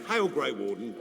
Hail, Grey Warden.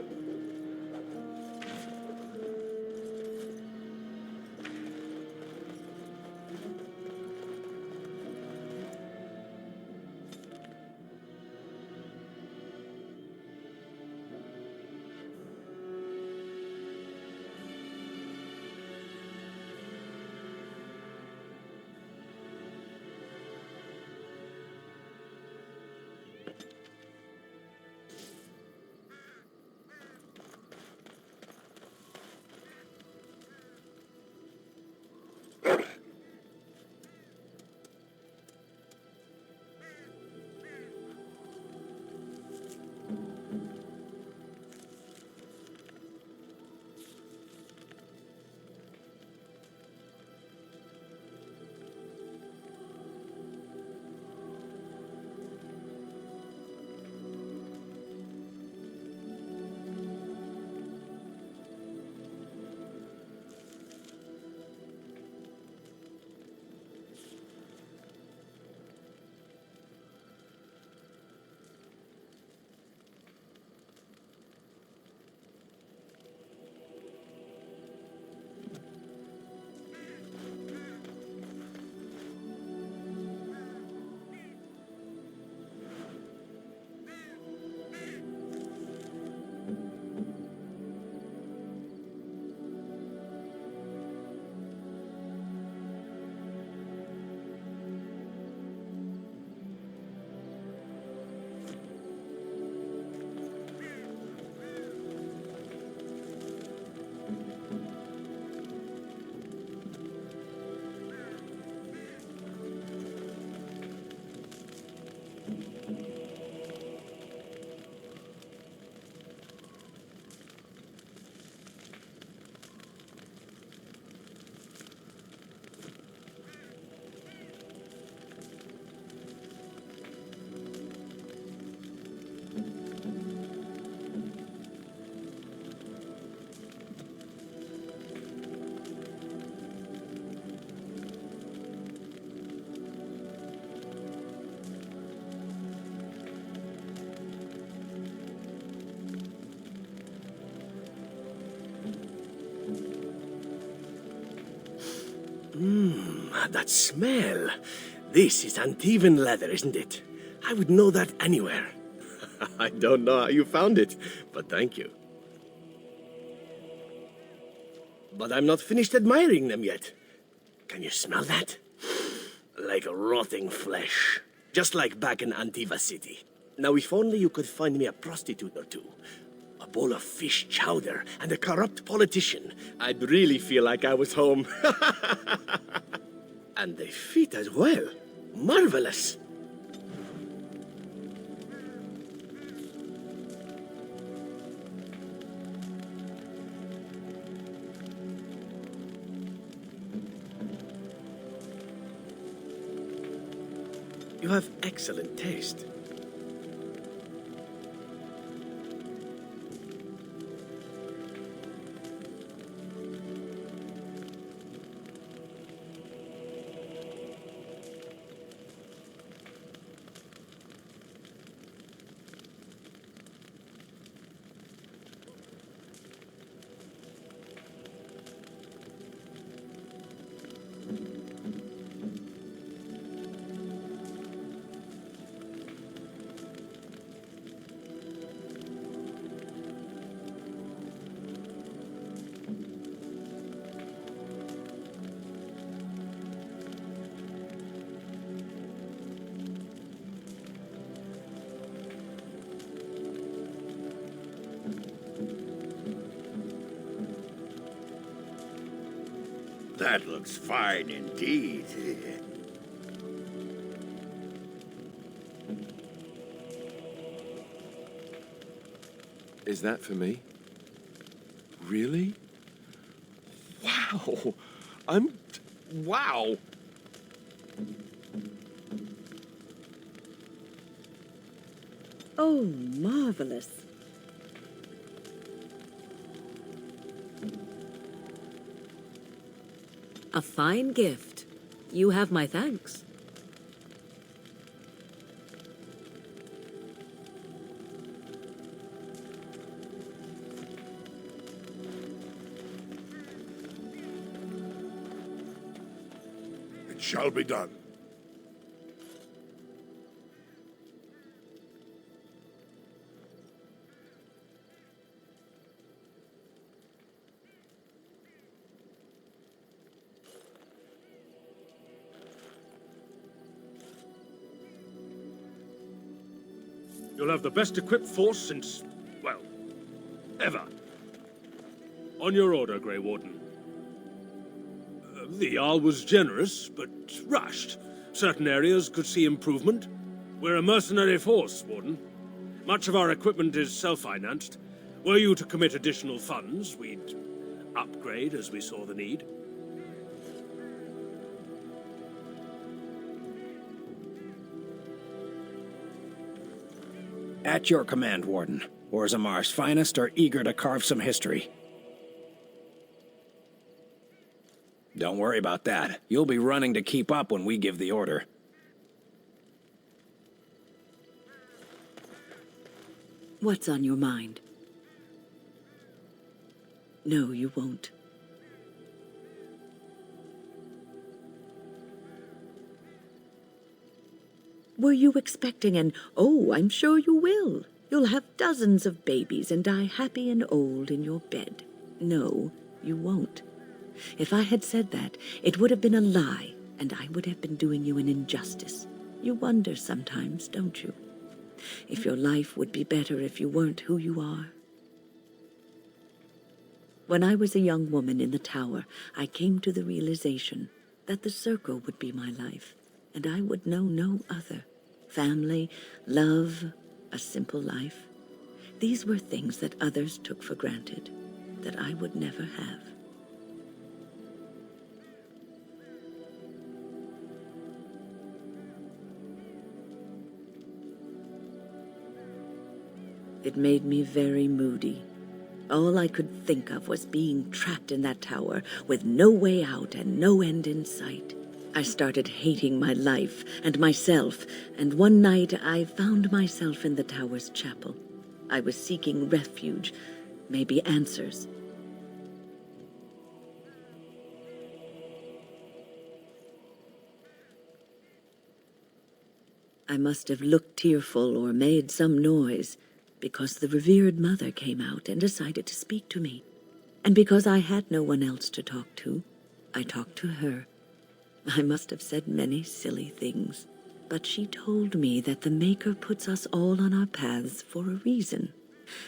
That smell. This is uneven leather, isn't it? I would know that anywhere. I don't know how you found it, but thank you. But I'm not finished admiring them yet. Can you smell that? Like rotting flesh. Just like back in Antiva City. Now, if only you could find me a prostitute or two. A bowl of fish chowder and a corrupt politician. I'd really feel like I was home. And they fit as well. Marvelous. You have excellent taste. That looks fine indeed. Is that for me? Really? Wow! Wow! Oh, marvelous. A fine gift. You have my thanks. It shall be done. You'll have the best equipped force since, well, ever. On your order, Grey Warden. The Jarl was generous, but rushed. Certain areas could see improvement. We're a mercenary force, Warden. Much of our equipment is self-financed. Were you to commit additional funds, we'd upgrade as we saw the need. At your command, Warden. Orzammar's finest are eager to carve some history. Don't worry about that. You'll be running to keep up when we give the order. What's on your mind? No, you won't. Were you expecting an, "Oh, I'm sure you will. You'll have dozens of babies and die happy and old in your bed"? No, you won't. If I had said that, it would have been a lie, and I would have been doing you an injustice. You wonder sometimes, don't you? If your life would be better if you weren't who you are. When I was a young woman in the tower, I came to the realization that the circle would be my life, and I would know no other. Family, love, a simple life. These were things that others took for granted, that I would never have. It made me very moody. All I could think of was being trapped in that tower with no way out and no end in sight. I started hating my life and myself, and one night I found myself in the tower's chapel. I was seeking refuge, maybe answers. I must have looked tearful or made some noise, because the revered mother came out and decided to speak to me. And because I had no one else to talk to, I talked to her. I must have said many silly things, but she told me that the Maker puts us all on our paths for a reason,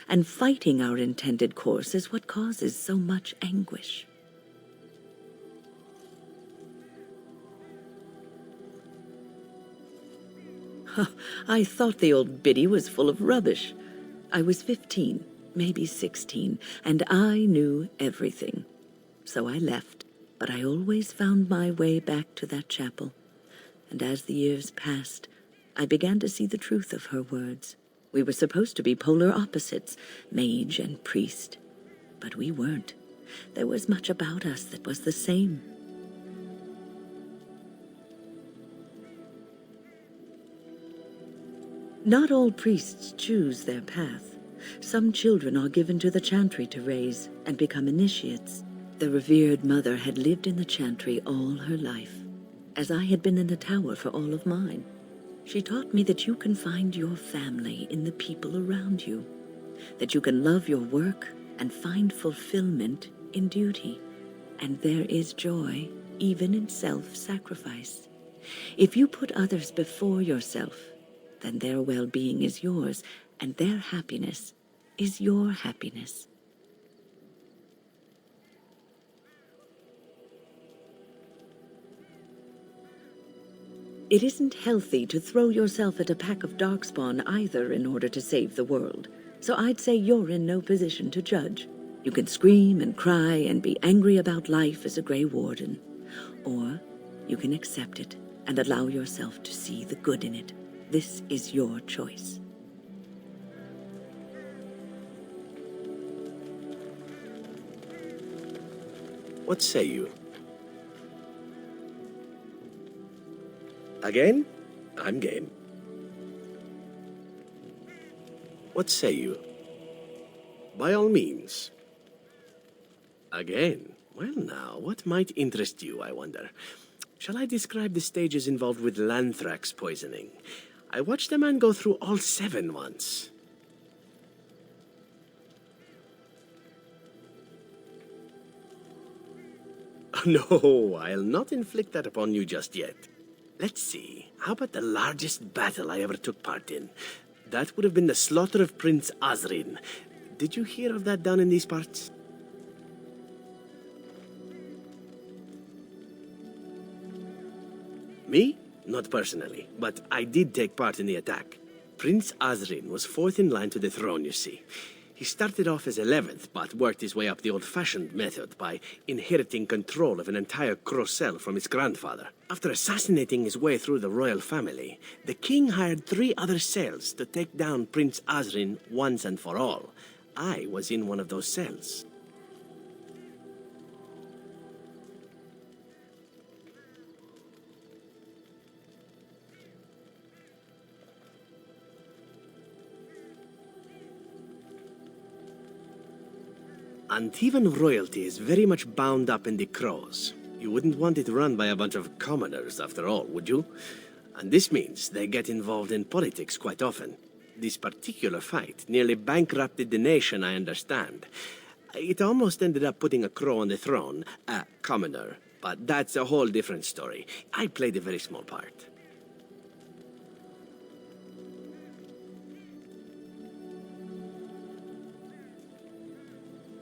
and fighting our intended course is what causes so much anguish. I thought the old biddy was full of rubbish. I was 15, maybe 16, and I knew everything. So I left, but I always found my way back to that chapel. And as the years passed, I began to see the truth of her words. We were supposed to be polar opposites, mage and priest. But we weren't. There was much about us that was the same. Not all priests choose their path. Some children are given to the chantry to raise and become initiates. The revered mother had lived in the chantry all her life, as I had been in the tower for all of mine. She taught me that you can find your family in the people around you, that you can love your work and find fulfillment in duty, and there is joy even in self-sacrifice. If you put others before yourself, then their well-being is yours, and their happiness is your happiness. It isn't healthy to throw yourself at a pack of darkspawn either in order to save the world, so I'd say you're in no position to judge. You can scream and cry and be angry about life as a Grey Warden, or you can accept it and allow yourself to see the good in it. This is your choice. What say you? Again? I'm game. What say you? By all means. Again? Well now, what might interest you, I wonder? Shall I describe the stages involved with Lanthrax poisoning? I watched a man go through all 7 once. No, I'll not inflict that upon you just yet. Let's see, how about the largest battle I ever took part in? That would have been the slaughter of Prince Osrin. Did you hear of that down in these parts? Me? Not personally, but I did take part in the attack. Prince Osrin was 4th in line to the throne, you see. He started off as 11th, but worked his way up the old-fashioned method by inheriting control of an entire Crocel from his grandfather. After assassinating his way through the royal family, the king hired 3 other cells to take down Prince Osrin once and for all. I was in one of those cells. Antivan royalty is very much bound up in the crows. You wouldn't want it run by a bunch of commoners, after all, would you? And this means they get involved in politics quite often. This particular fight nearly bankrupted the nation, I understand. It almost ended up putting a crow on the throne, a commoner. But that's a whole different story. I played a very small part.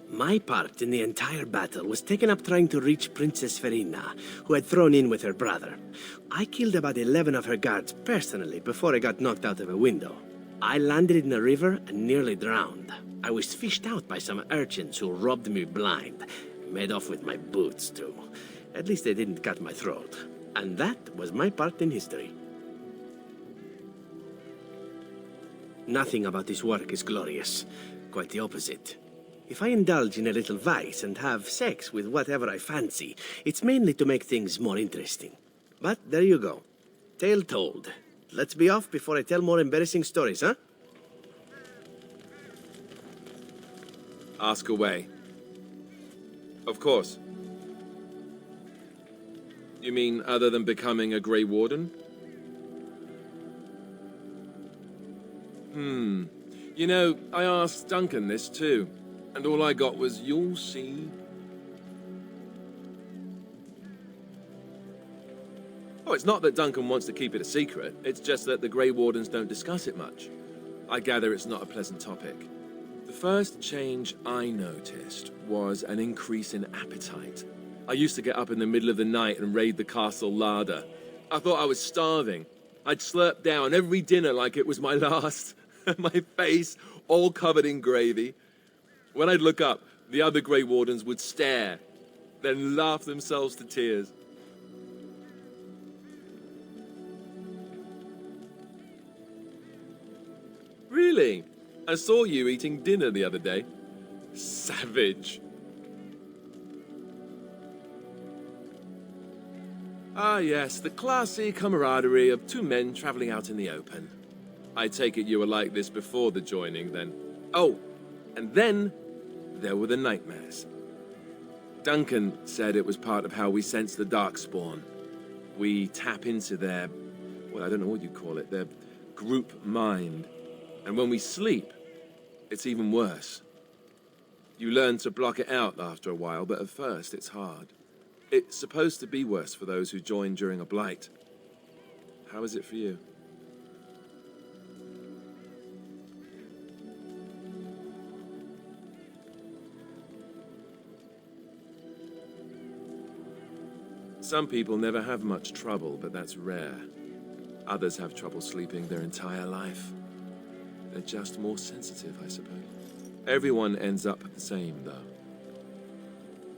My part in the entire battle was taken up trying to reach Princess Verina, who had thrown in with her brother. I killed about 11 of her guards personally before I got knocked out of a window. I landed in a river and nearly drowned. I was fished out by some urchins who robbed me blind. Made off with my boots, too. At least they didn't cut my throat. And that was my part in history. Nothing about this work is glorious. Quite the opposite. If I indulge in a little vice and have sex with whatever I fancy, it's mainly to make things more interesting. But there you go. Tale told. Let's be off before I tell more embarrassing stories, huh? Ask away. Of course. You mean other than becoming a Grey Warden? You know, I asked Duncan this too. And all I got was, you'll see. Oh, it's not that Duncan wants to keep it a secret. It's just that the Grey Wardens don't discuss it much. I gather it's not a pleasant topic. The first change I noticed was an increase in appetite. I used to get up in the middle of the night and raid the castle larder. I thought I was starving. I'd slurp down every dinner like it was my last. My face all covered in gravy. When I'd look up, the other Grey Wardens would stare, then laugh themselves to tears. Really? I saw you eating dinner the other day. Savage. Ah yes, the classy camaraderie of 2 men traveling out in the open. I take it you were like this before the joining then. Oh, and then there were the nightmares. Duncan said it was part of how we sense the Darkspawn. We tap into their, well, I don't know what you call it, their group mind. And when we sleep, it's even worse. You learn to block it out after a while, but at first it's hard. It's supposed to be worse for those who join during a blight. How is it for you? Some people never have much trouble, but that's rare. Others have trouble sleeping their entire life. They're just more sensitive, I suppose. Everyone ends up the same, though.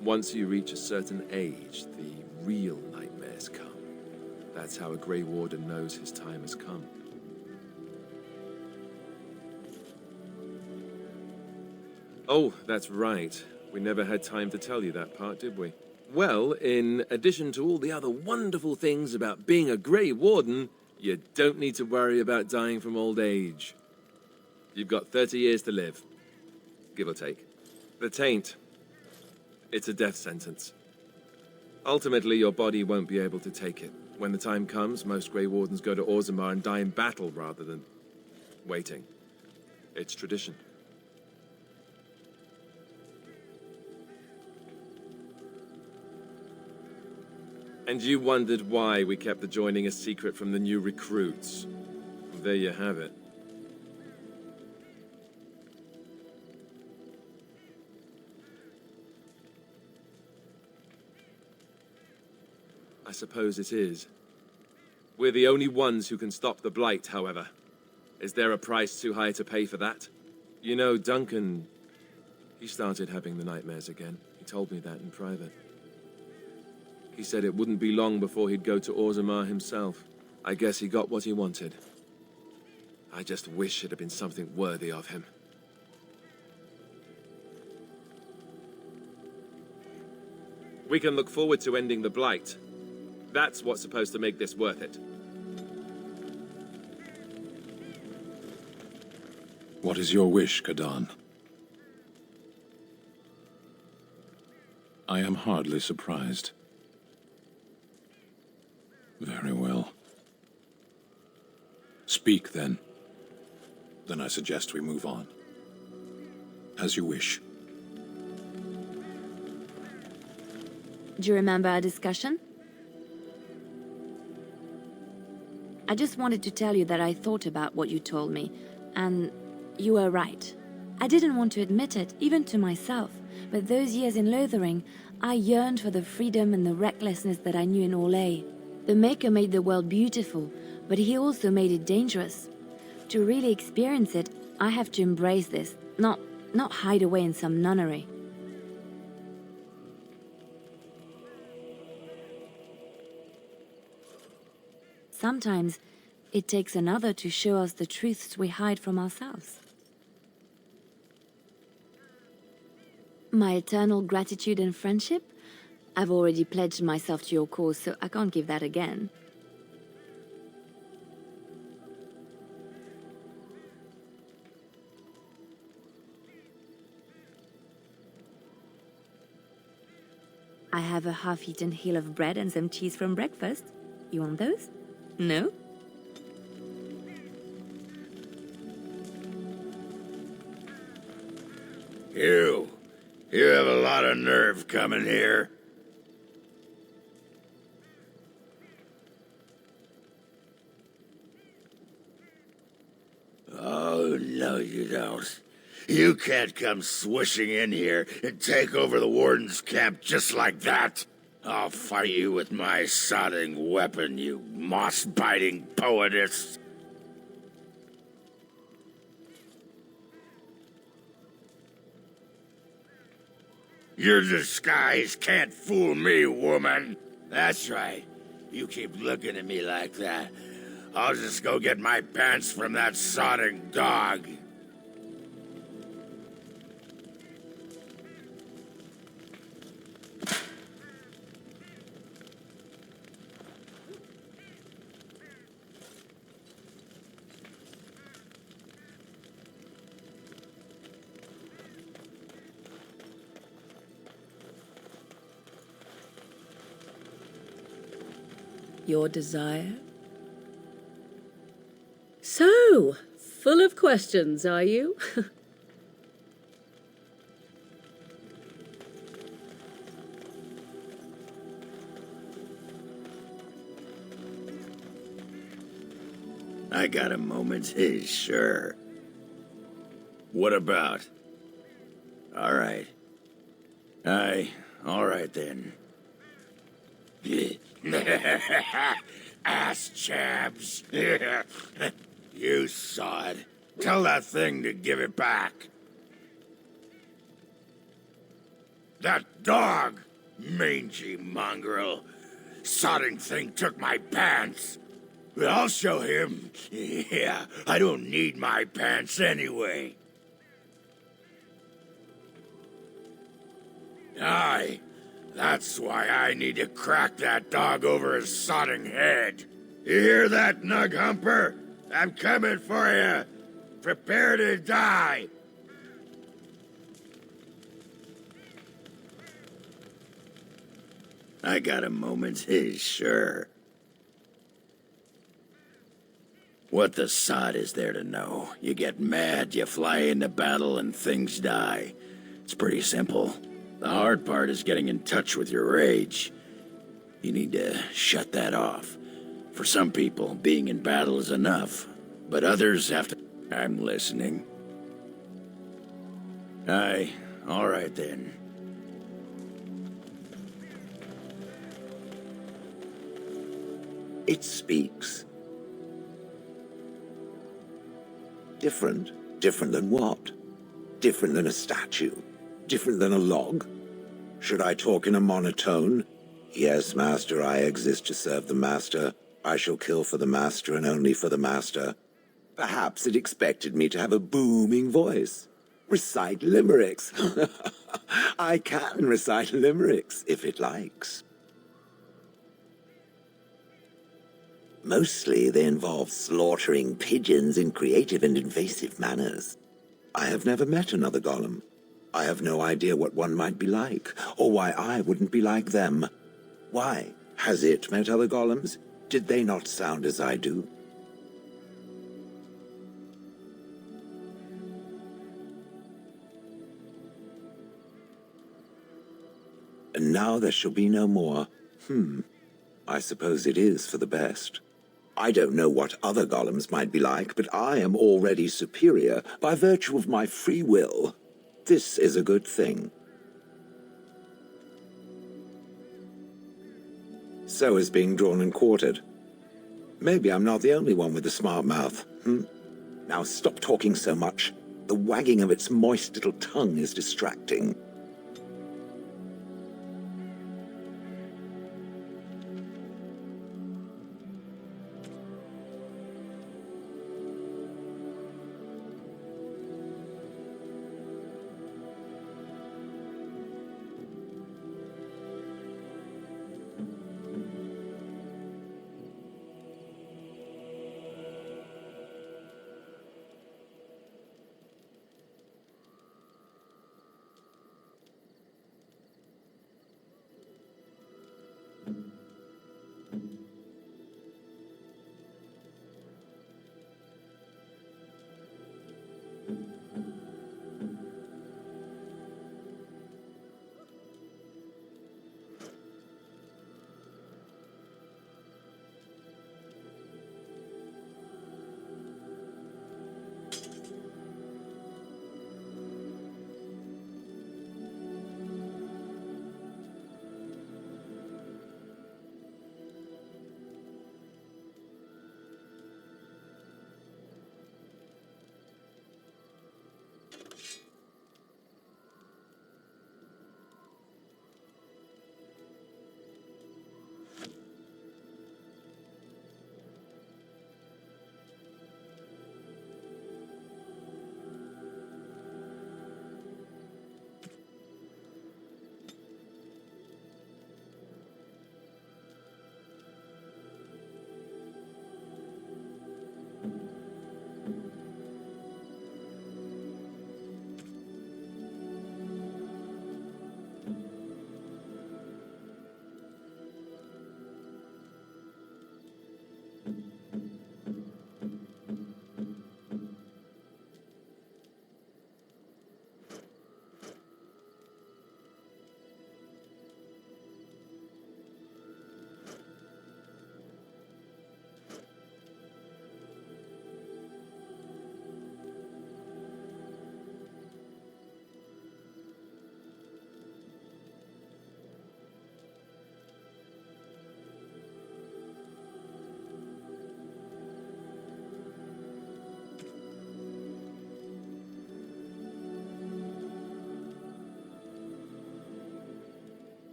Once you reach a certain age, the real nightmares come. That's how a Grey Warden knows his time has come. Oh, that's right. We never had time to tell you that part, did we? Well, in addition to all the other wonderful things about being a Grey Warden, you don't need to worry about dying from old age. You've got 30 years to live, give or take. The taint, it's a death sentence. Ultimately, your body won't be able to take it. When the time comes, most Grey Wardens go to Orzammar and die in battle rather than waiting. It's tradition. And you wondered why we kept the joining a secret from the new recruits. There you have it. I suppose it is. We're the only ones who can stop the Blight, however. Is there a price too high to pay for that? You know, Duncan, he started having the nightmares again. He told me that in private. He said it wouldn't be long before he'd go to Orzammar himself. I guess he got what he wanted. I just wish it had been something worthy of him. We can look forward to ending the Blight. That's what's supposed to make this worth it. What is your wish, Kadan? I am hardly surprised. Very well. Speak, then. Then I suggest we move on. As you wish. Do you remember our discussion? I just wanted to tell you that I thought about what you told me, and you were right. I didn't want to admit it, even to myself, but those years in Lothering, I yearned for the freedom and the recklessness that I knew in Orlais. The Maker made the world beautiful, but he also made it dangerous. To really experience it, I have to embrace this, not hide away in some nunnery. Sometimes, it takes another to show us the truths we hide from ourselves. My eternal gratitude and friendship? I've already pledged myself to your cause, so I can't give that again. I have a half-eaten hill of bread and some cheese from breakfast. You want those? No? You have a lot of nerve coming here. Oh, no you don't. You can't come swishing in here and take over the Warden's camp just like that. I'll fight you with my sodding weapon, you moss-biting poetess. Your disguise can't fool me, woman. That's right. You keep looking at me like that. I'll just go get my pants from that sodding dog. Your desire? So, full of questions, are you? I got a moment, sure. What about? All right. All right then. Ass chaps. You sod. Tell that thing to give it back. That dog! Mangy mongrel. Sodding thing took my pants. But I'll show him. Yeah, I don't need my pants anyway. Aye. That's why I need to crack that dog over his sodding head. You hear that, Nug Humper? I'm coming for you. Prepare to die. I got a moment, sure. What the sod is there to know? You get mad, you fly into battle, and things die. It's pretty simple. The hard part is getting in touch with your rage. You need to shut that off. For some people, being in battle is enough, but others have to... I'm listening. Aye, all right then. It speaks. Different? Different than what? Different than a statue? Different than a log? Should I talk in a monotone? Yes, master, I exist to serve the master. I shall kill for the master and only for the master. Perhaps it expected me to have a booming voice. Recite limericks. I can recite limericks, if it likes. Mostly they involve slaughtering pigeons in creative and invasive manners. I have never met another golem. I have no idea what one might be like, or why I wouldn't be like them. Why? Has it met other golems? Did they not sound as I do? And now there shall be no more. I suppose it is for the best. I don't know what other golems might be like, but I am already superior by virtue of my free will. This is a good thing. So is being drawn and quartered. Maybe I'm not the only one with a smart mouth. Now stop talking so much. The wagging of its moist little tongue is distracting.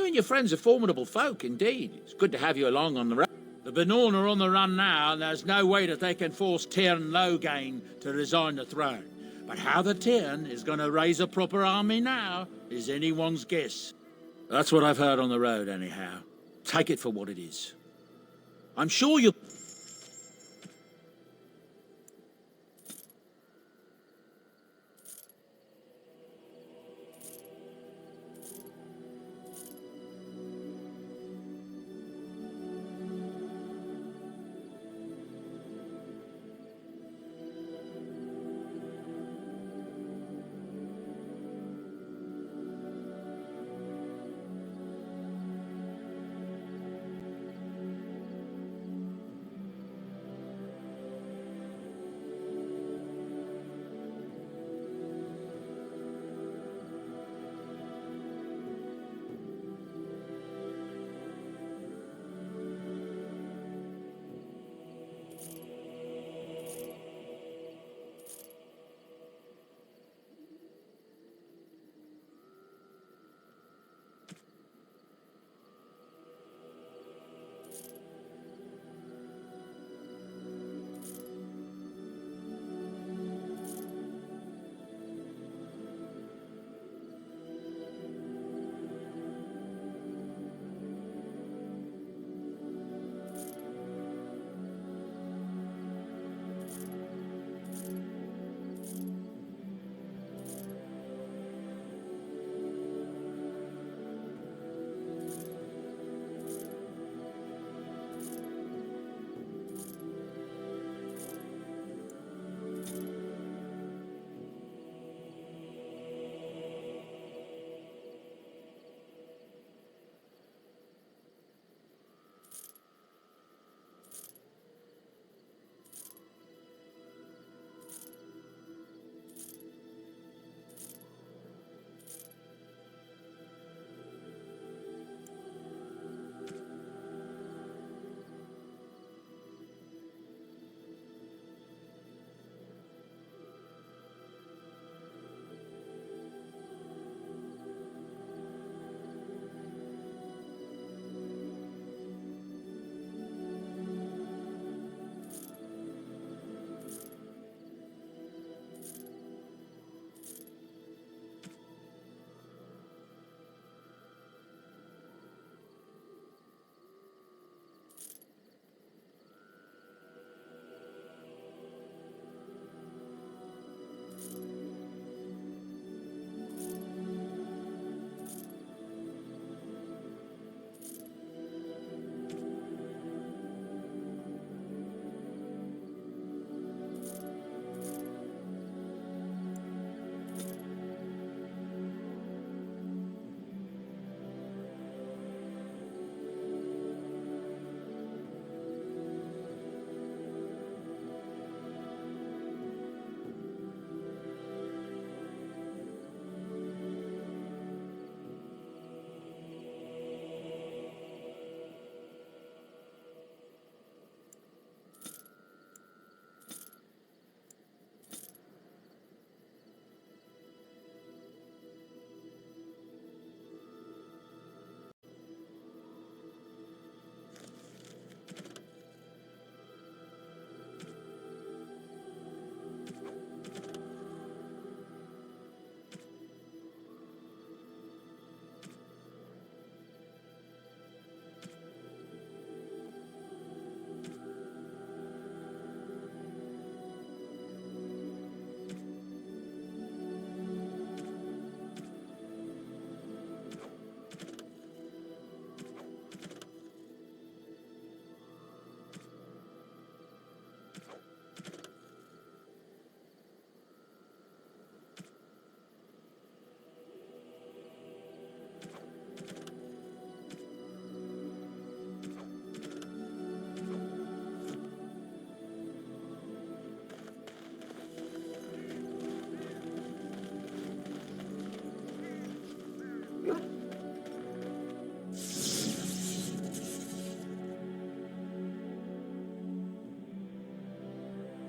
You and your friends are formidable folk, indeed. It's good to have you along on the road. The Benorn are on the run now, and there's no way that they can force Tyrn Logain to resign the throne. But how the Tyrn is going to raise a proper army now is anyone's guess. That's what I've heard on the road, anyhow. Take it for what it is. I'm sure you'll...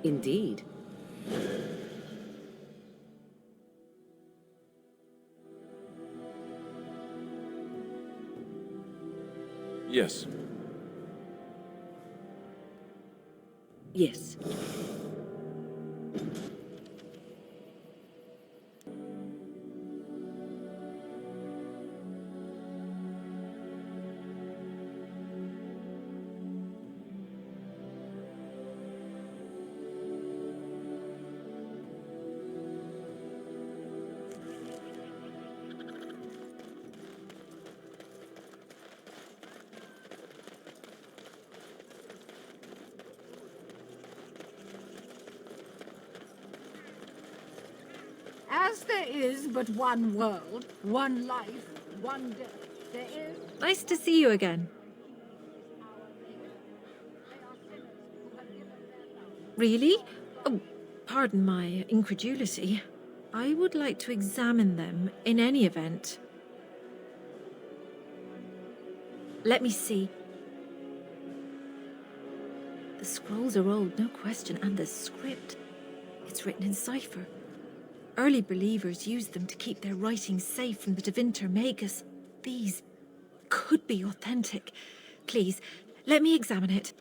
Indeed. Yes. Yes. As there is but one world, one life, one death, there is... Nice to see you again. Really? Oh, pardon my incredulity. I would like to examine them in any event. Let me see. The scrolls are old, no question, and the script. It's written in cipher. Early believers used them to keep their writings safe from the Divinter Magus. These could be authentic. Please, let me examine it.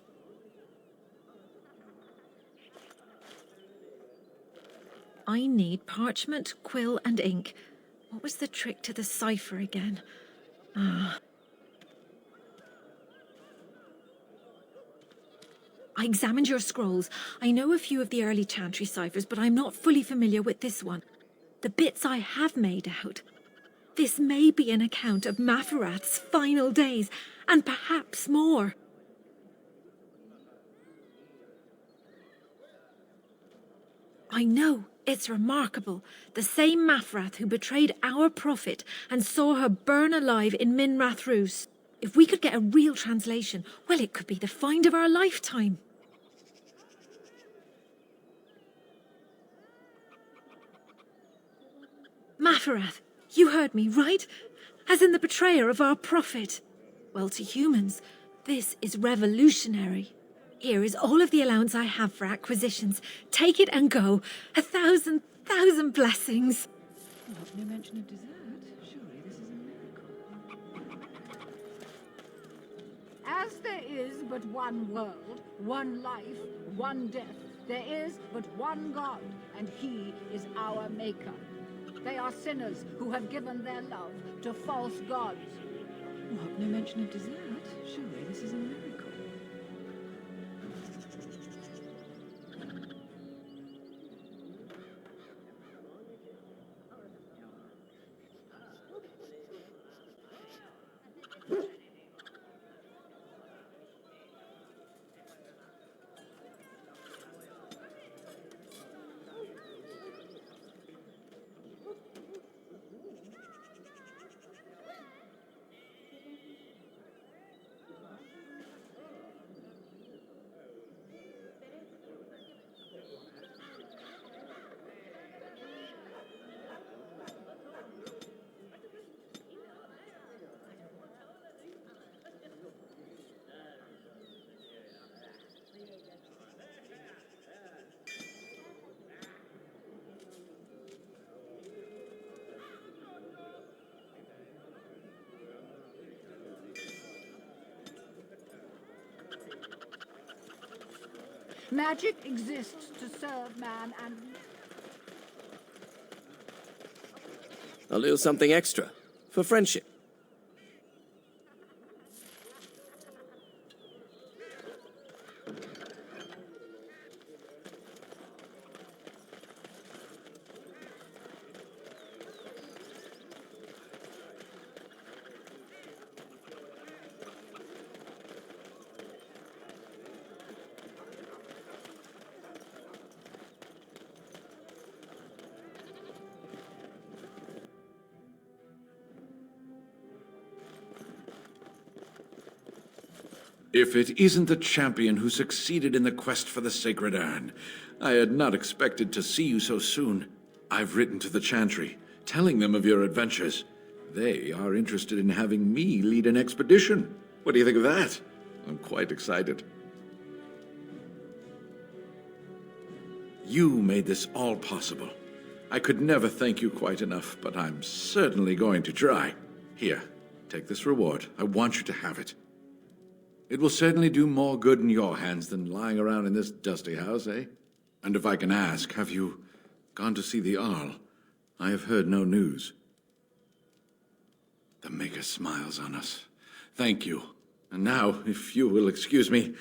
I need parchment, quill, and ink. What was the trick to the cipher again? Ah. I examined your scrolls. I know a few of the early chantry ciphers, but I'm not fully familiar with this one. The bits I have made out. This may be an account of Maferath's final days, and perhaps more. I know, it's remarkable. The same Maferath who betrayed our prophet and saw her burn alive in Minrath Rus. If we could get a real translation, well, it could be the find of our lifetime. Maferath, you heard me, right? As in the betrayer of our prophet. Well, to humans, this is revolutionary. Here is all of the allowance I have for acquisitions. Take it and go. 1,000 blessings. No mention of dessert. Surely this is a miracle. As there is but one world, one life, one death, there is but one God, and he is our maker. They are sinners who have given their love to false gods. What? No mention of dessert? Surely this is a miracle. Magic exists to serve man and... I'll do something extra for friendship. If it isn't the champion who succeeded in the quest for the Sacred Urn, I had not expected to see you so soon. I've written to the Chantry, telling them of your adventures. They are interested in having me lead an expedition. What do you think of that? I'm quite excited. You made this all possible. I could never thank you quite enough, but I'm certainly going to try. Here, take this reward. I want you to have it. It will certainly do more good in your hands than lying around in this dusty house, eh? And if I can ask, have you gone to see the Arl? I have heard no news. The Maker smiles on us. Thank you. And now, if you will excuse me,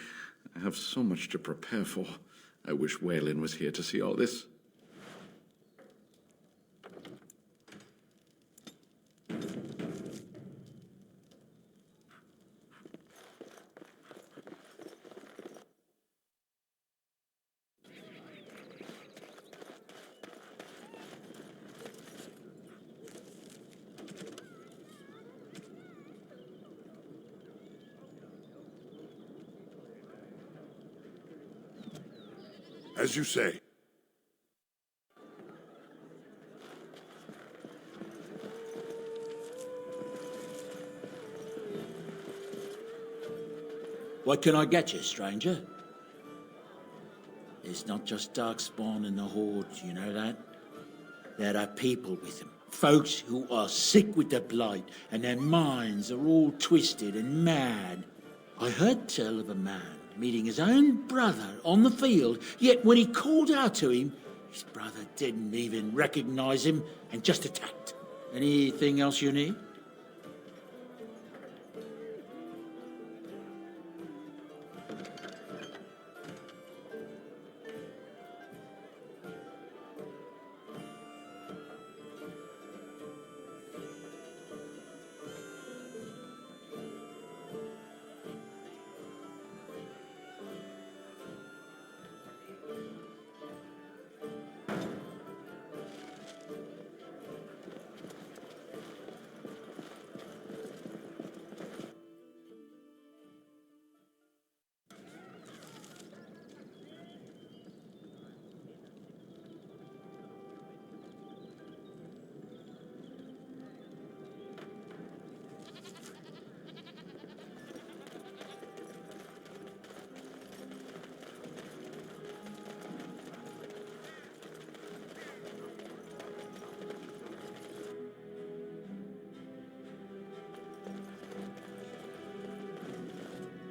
I have so much to prepare for. I wish Waylon was here to see all this. As you say. What can I get you, stranger? It's not just Darkspawn and the Hordes, you know that? There are people with them. Folks who are sick with the blight, and their minds are all twisted and mad. I heard tell of a man meeting his own brother on the field, yet when he called out to him, his brother didn't even recognize him and just attacked. Anything else you need?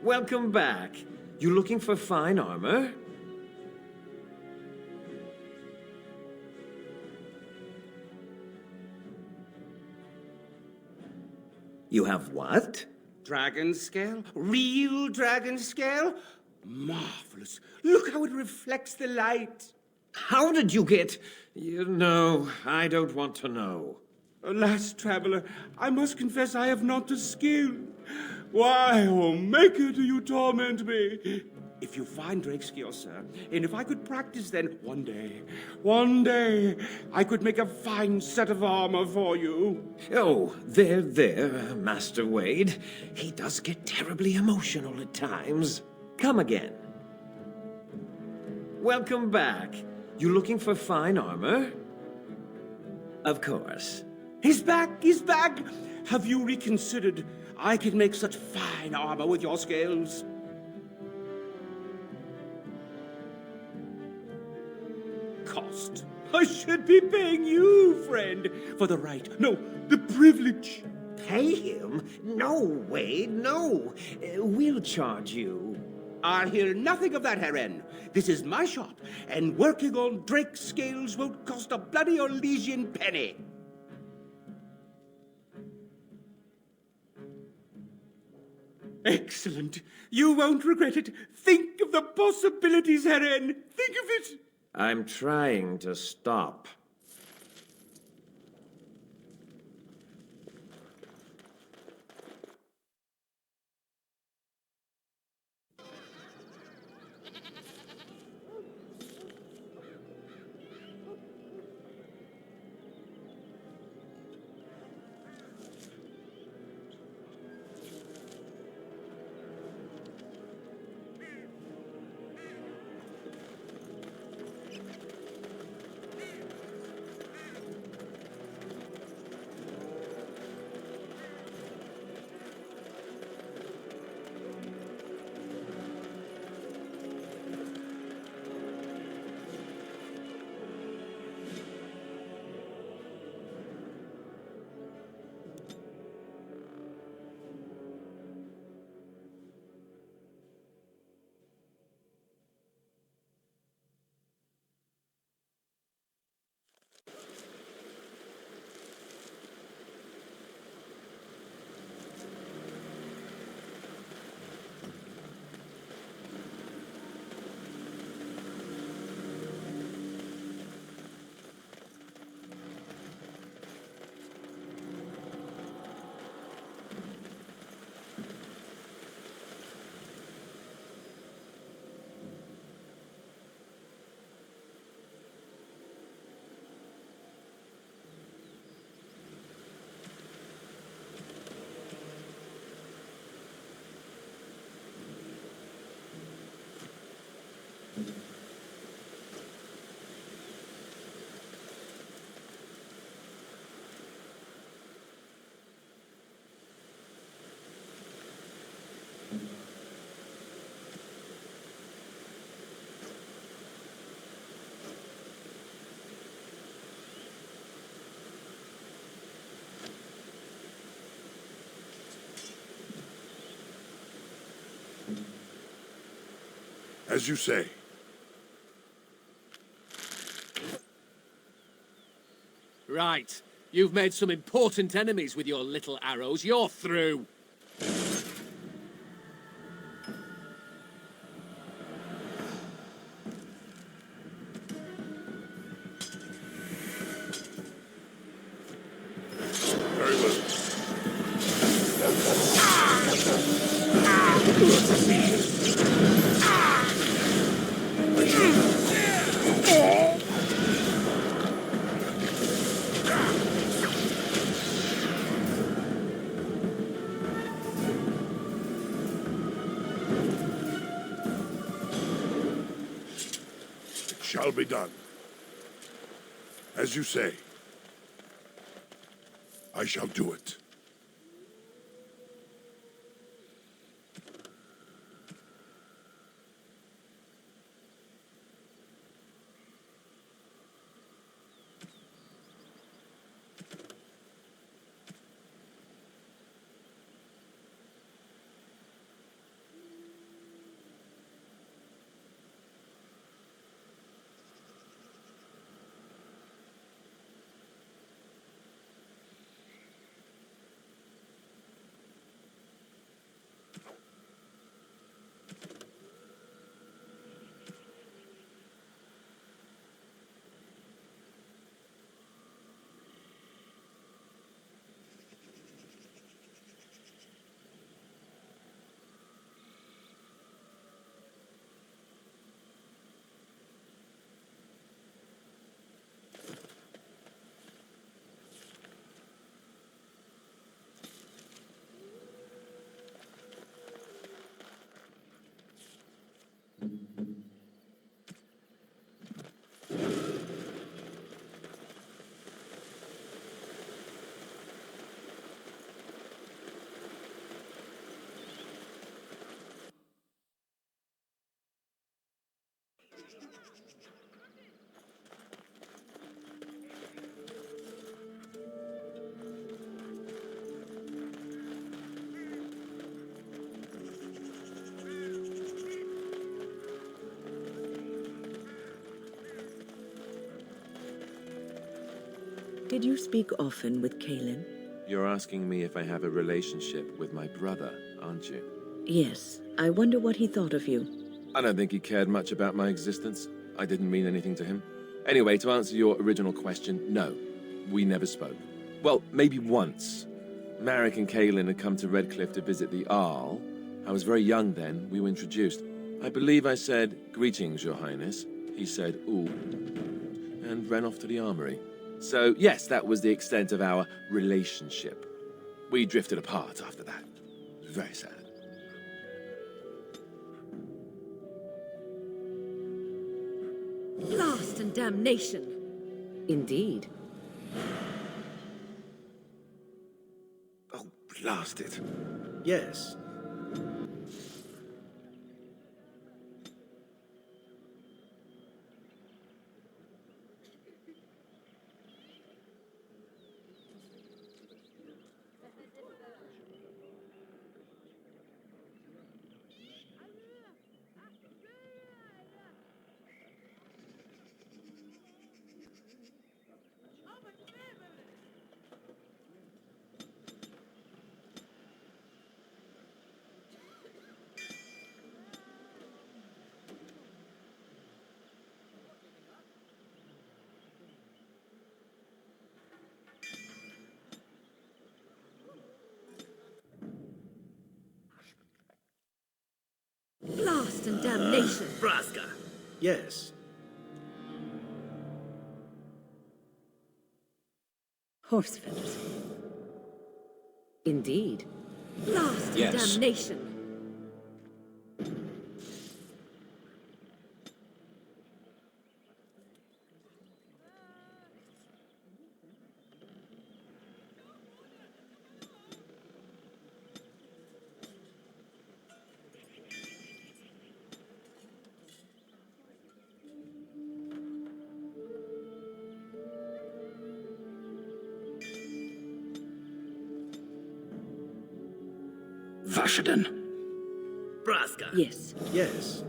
Welcome back. You looking for fine armor? You have what? Dragon scale? Real dragon scale? Marvelous. Look how it reflects the light. How did you get... You know, I don't want to know. Alas, traveler, I must confess I have not the skill. Why, oh Maker, do you torment me? If you find Drakescale, sir, and if I could practice then, one day, I could make a fine set of armor for you. Oh, there, Master Wade. He does get terribly emotional at times. Come again. Welcome back. You looking for fine armor? Of course. He's back, he's back! Have you reconsidered? I can make such fine armor with your scales. Cost. I should be paying you, friend, for the right, no, the privilege. Pay him? No, Wade, no. We'll charge you. I'll hear nothing of that, Herren. This is my shop, and working on Drake scales won't cost a bloody Orlesian penny. Excellent. You won't regret it. Think of the possibilities, Herren. Think of it. I'm trying to stop. As you say. Right. You've made some important enemies with your little arrows. You're through. Very well. Shall be done. As you say. I shall do it. Did you speak often with Kaelin? You're asking me if I have a relationship with my brother, aren't you? Yes. I wonder what he thought of you. I don't think he cared much about my existence. I didn't mean anything to him. Anyway, to answer your original question, no. We never spoke. Well, maybe once. Marek and Kaelin had come to Redcliffe to visit the Arl. I was very young then. We were introduced. I believe I said, "Greetings, Your Highness." He said, "Ooh," and ran off to the armory. So, yes, that was the extent of our relationship. We drifted apart after that. It was very sad. Blast and damnation! Indeed. Oh, blast it. Yes. Blast and damnation! Braska. Yes. Horse feathers. Indeed. Blast and damnation! Vashaden. Braska. Yes. Yes.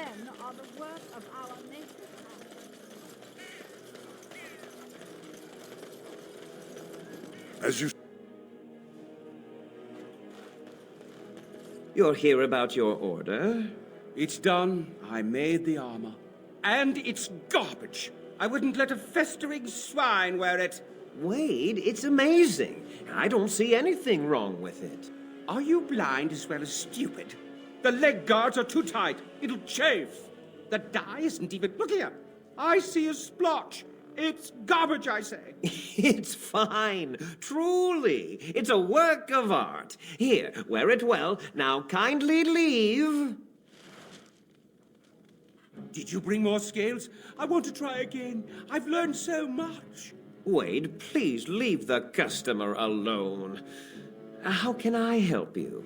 then are the work of our Maker. As you... You're here about your order? It's done. I made the armor. And it's garbage. I wouldn't let a festering swine wear it. Wade, it's amazing. I don't see anything wrong with it. Are you blind as well as stupid? The leg guards are too tight. It'll chafe. The dye isn't even... Look here. I see a splotch. It's garbage, I say. It's fine. Truly. It's a work of art. Here, wear it well. Now kindly leave. Did you bring more scales? I want to try again. I've learned so much. Wade, please leave the customer alone. How can I help you?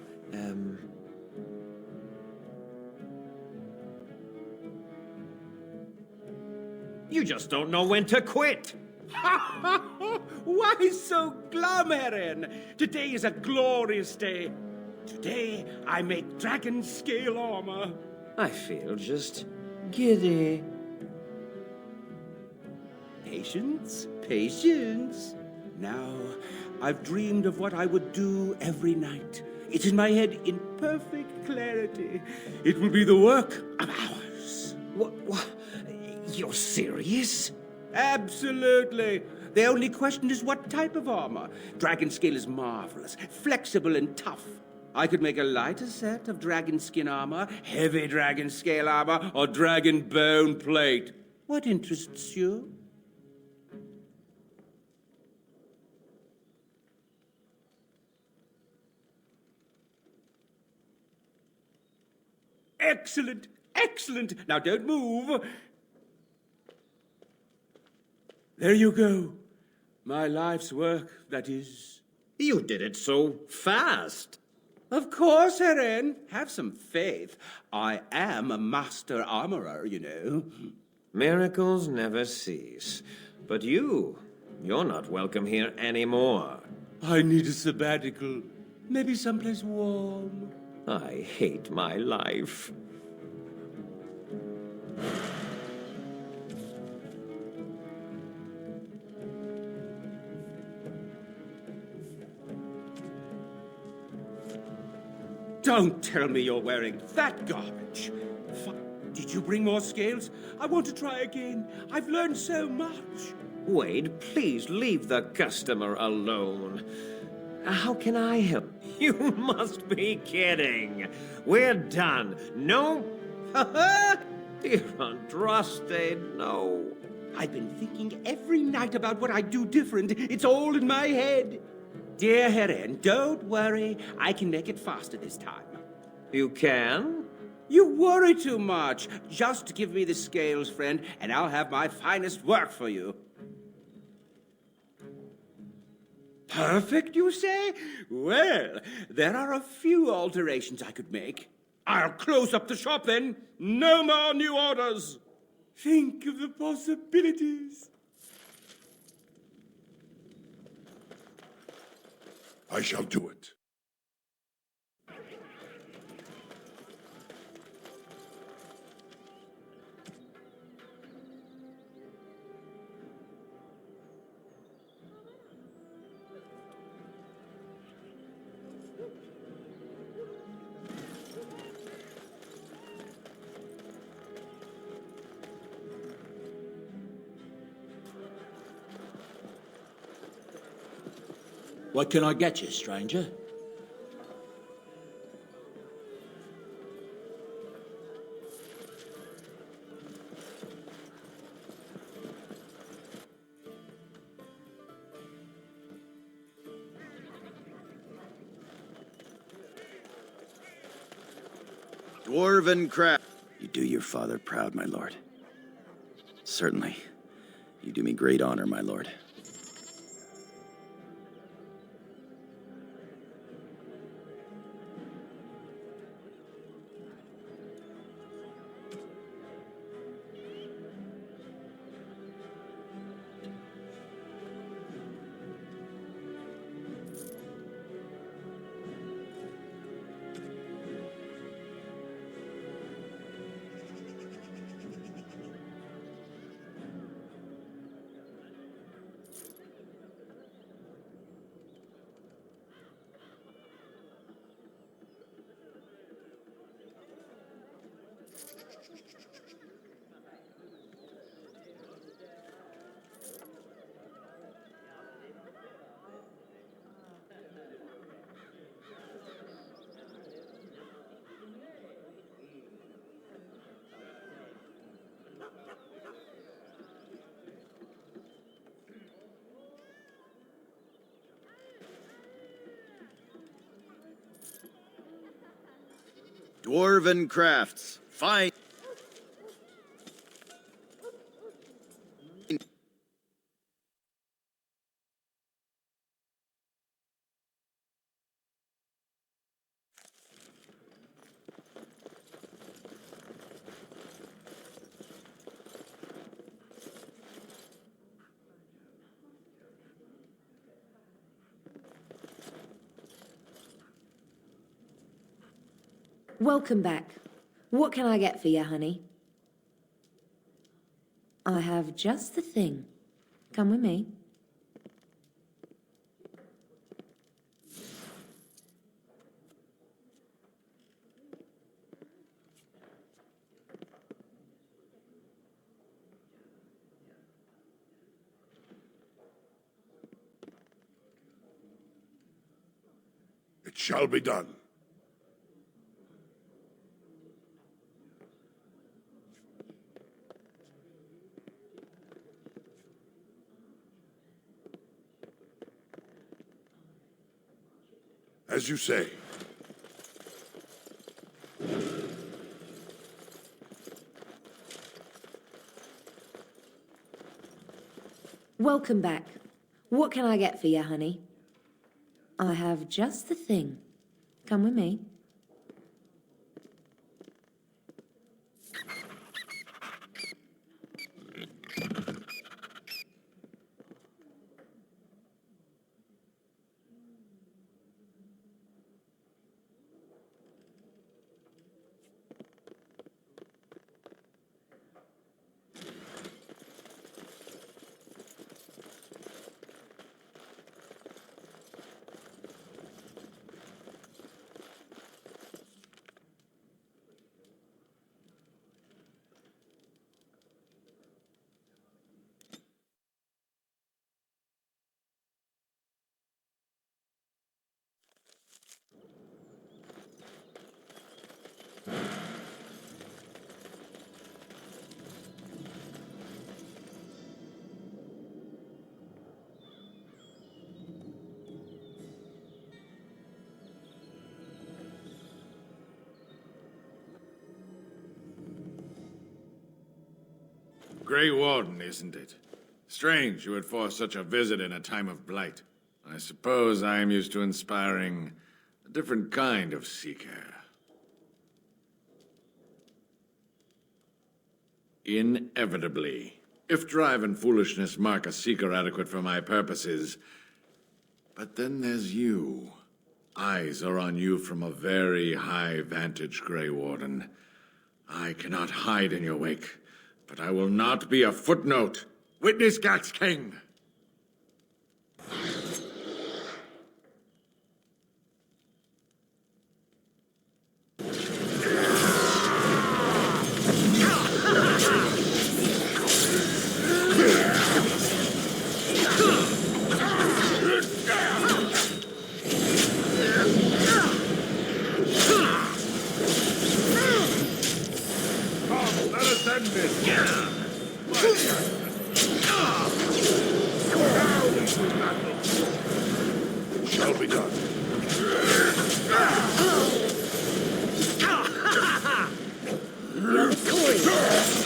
You just don't know when to quit. Why so glum, Heron? Today is a glorious day. Today, I make dragon scale armor. I feel just giddy. Patience, patience. Now, I've dreamed of what I would do every night. It's in my head in perfect clarity. It will be the work of hours. What? You're serious? Absolutely. The only question is what type of armor. Dragon scale is marvelous, flexible and tough. I could make a lighter set of dragon skin armor, heavy dragon scale armor, or dragon bone plate. What interests you? Excellent, excellent. Now don't move. There you go. My life's work, that is. You did it so fast. Of course, Heron. Have some faith. I am a master armorer, you know. Miracles never cease. But you're not welcome here anymore. I need a sabbatical. Maybe someplace warm. I hate my life. Don't tell me you're wearing that garbage. Did you bring more scales? I want to try again. I've learned so much. Wade, please leave the customer alone. How can I help? You must be kidding. We're done. No? Dear Andraste, no. I've been thinking every night about what I'd do different. It's all in my head. Dear Heron, don't worry. I can make it faster this time. You can? You worry too much. Just give me the scales, friend, and I'll have my finest work for you. Perfect, you say? Well, there are a few alterations I could make. I'll close up the shop then. No more new orders. Think of the possibilities. I shall do it. What can I get you, stranger? Dwarven craft. You do your father proud, my lord. Certainly. You do me great honor, my lord. Dwarven crafts. Fine. Welcome back. What can I get for you, honey? I have just the thing. Come with me. It shall be done. As you say. Welcome back. What can I get for you, honey? I have just the thing. Come with me. Grey Warden, isn't it? Strange you would force such a visit in a time of blight. I suppose I am used to inspiring a different kind of seeker. Inevitably. If drive and foolishness mark a seeker adequate for my purposes. But then there's you. Eyes are on you from a very high vantage, Grey Warden. I cannot hide in your wake. But I will not be a footnote. Witness Gax King. Shall be done. You're victorious.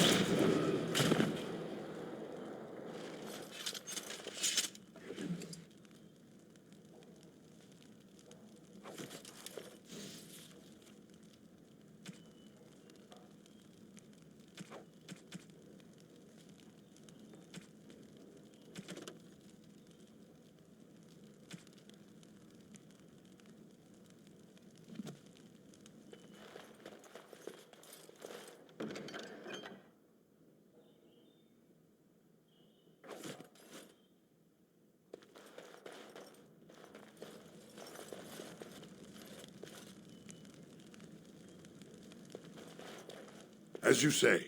As you say.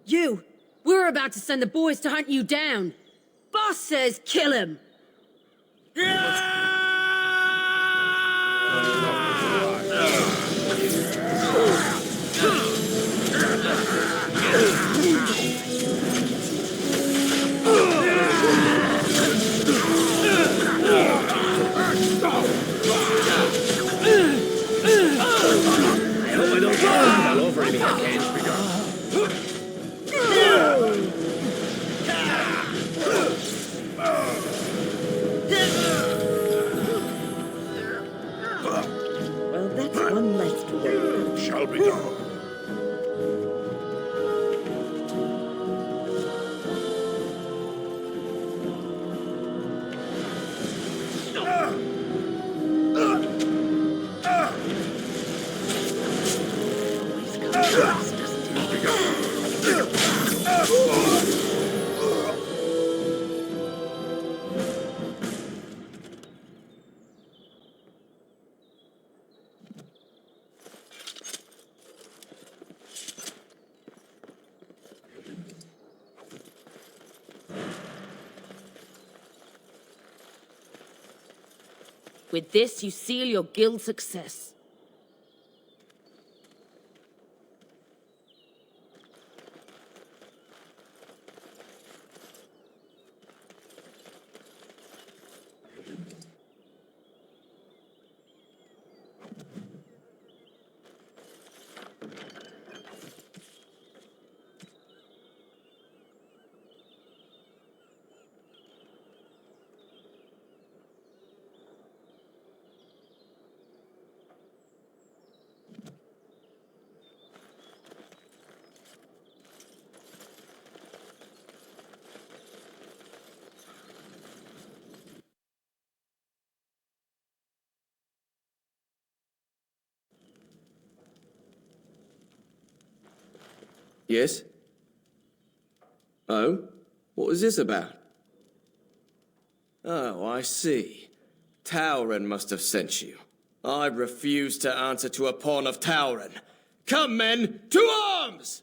You! We're about to send the boys to hunt you down! Boss says kill him! I hope I don't get all over any more cans. Well, that's one less to worry about. Shall be done. With this, you seal your guild's success. Yes? Oh? What was this about? Oh, I see. Tauren must have sent you. I refuse to answer to a pawn of Tauren. Come, men, to arms!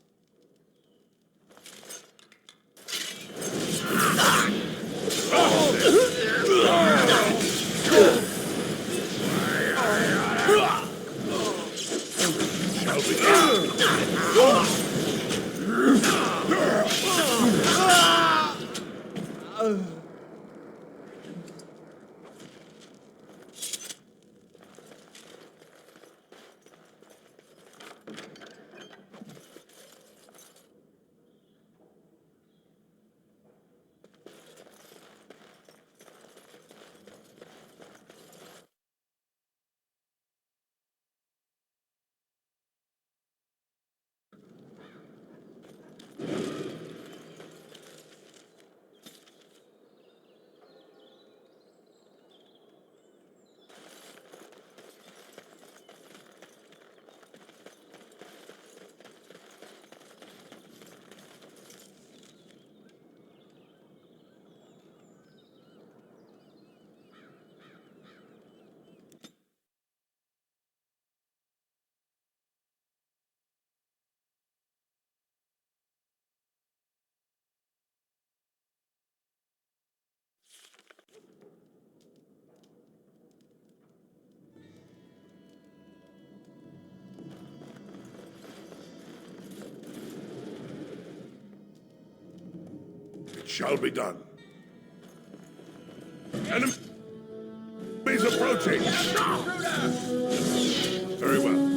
Shall be done. Enemies approaching! Very well.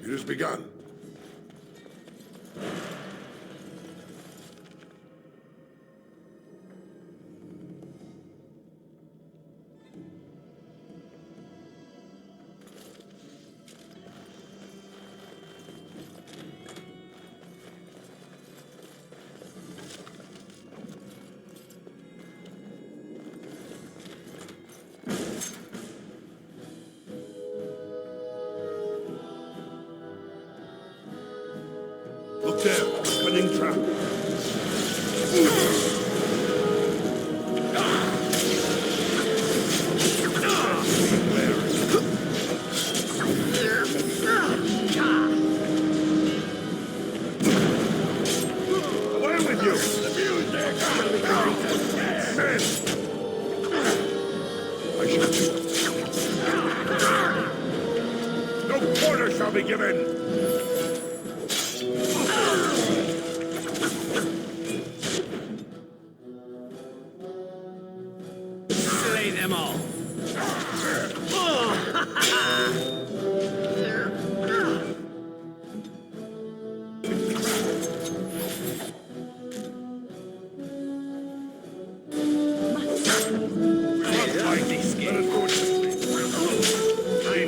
It has begun. Look there, cunning trap. Away with you! The music! Men! I shall... No quarter shall be given! Slay them all.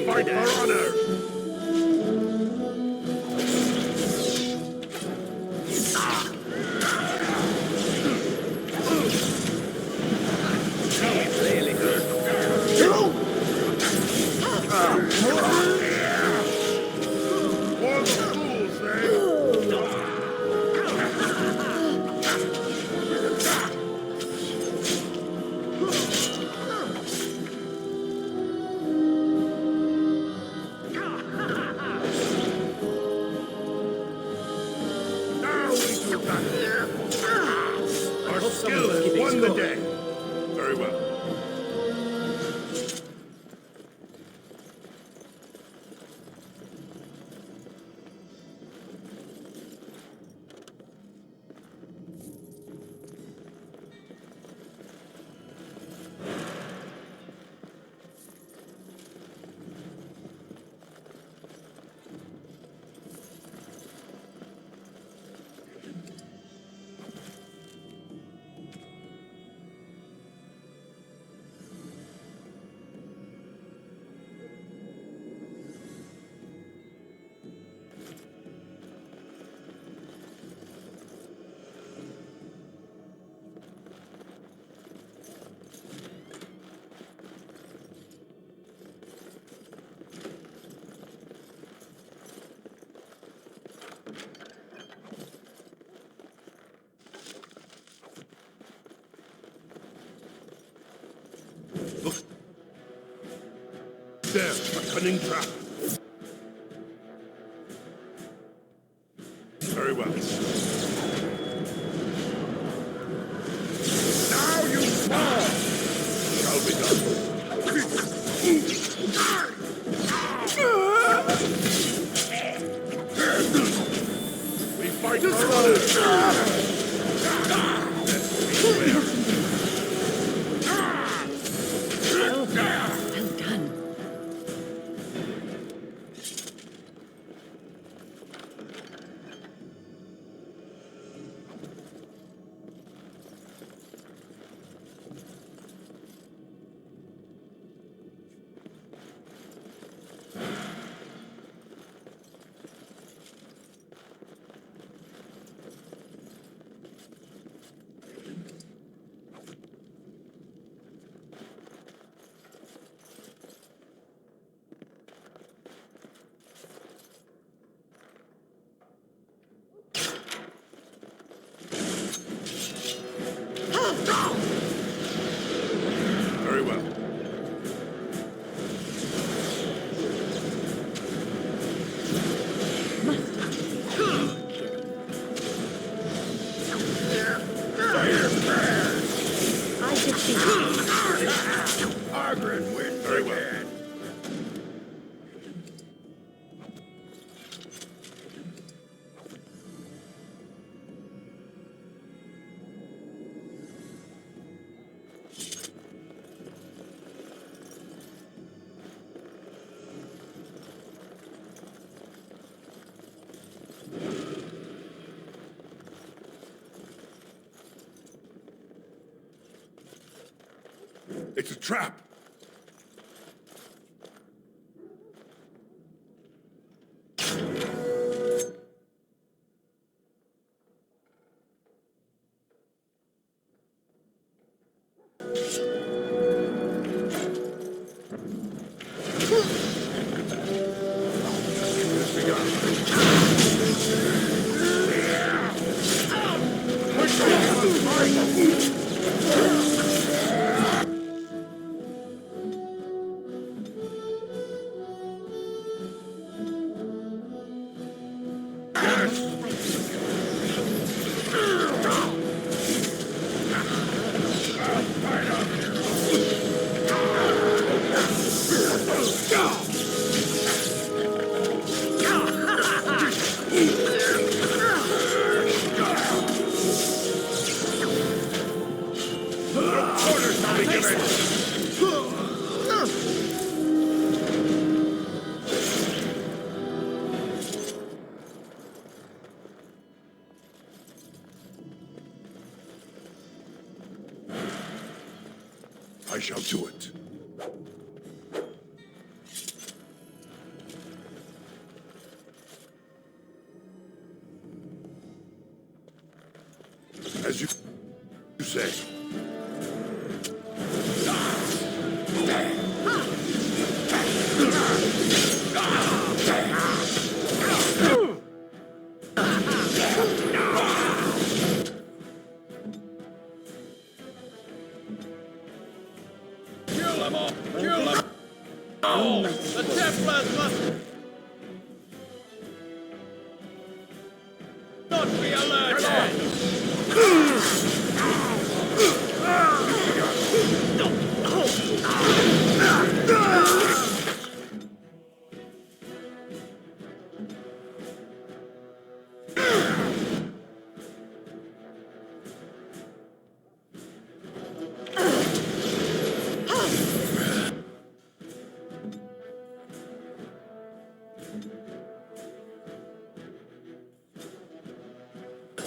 Fight for honor! Our skill has won the day. Very well. Look. There, a cunning trap. Very well. Now you fall! Shall be done. We fight for honor. It's a trap. I shall do it. As you say.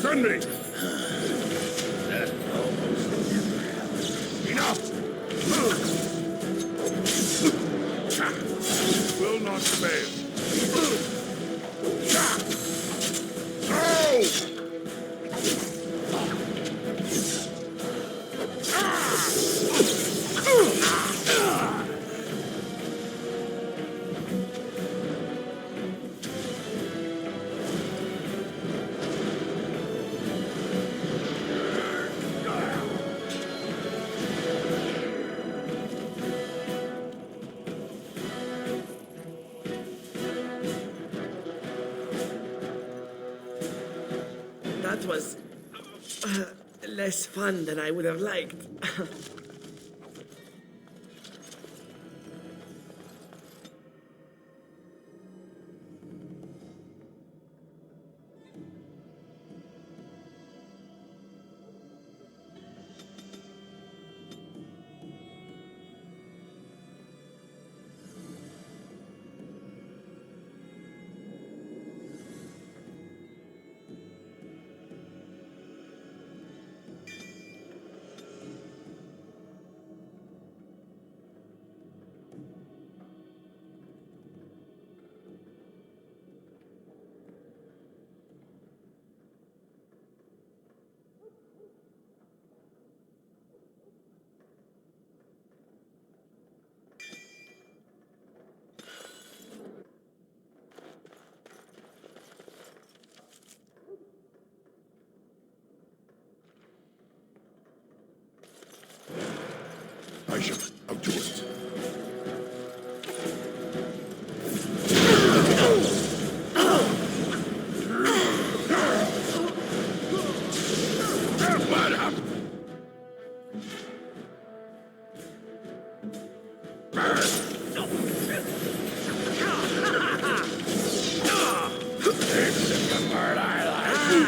Send me! Enough! Will not fail. That was less fun than I would have liked. I shall do it. What up?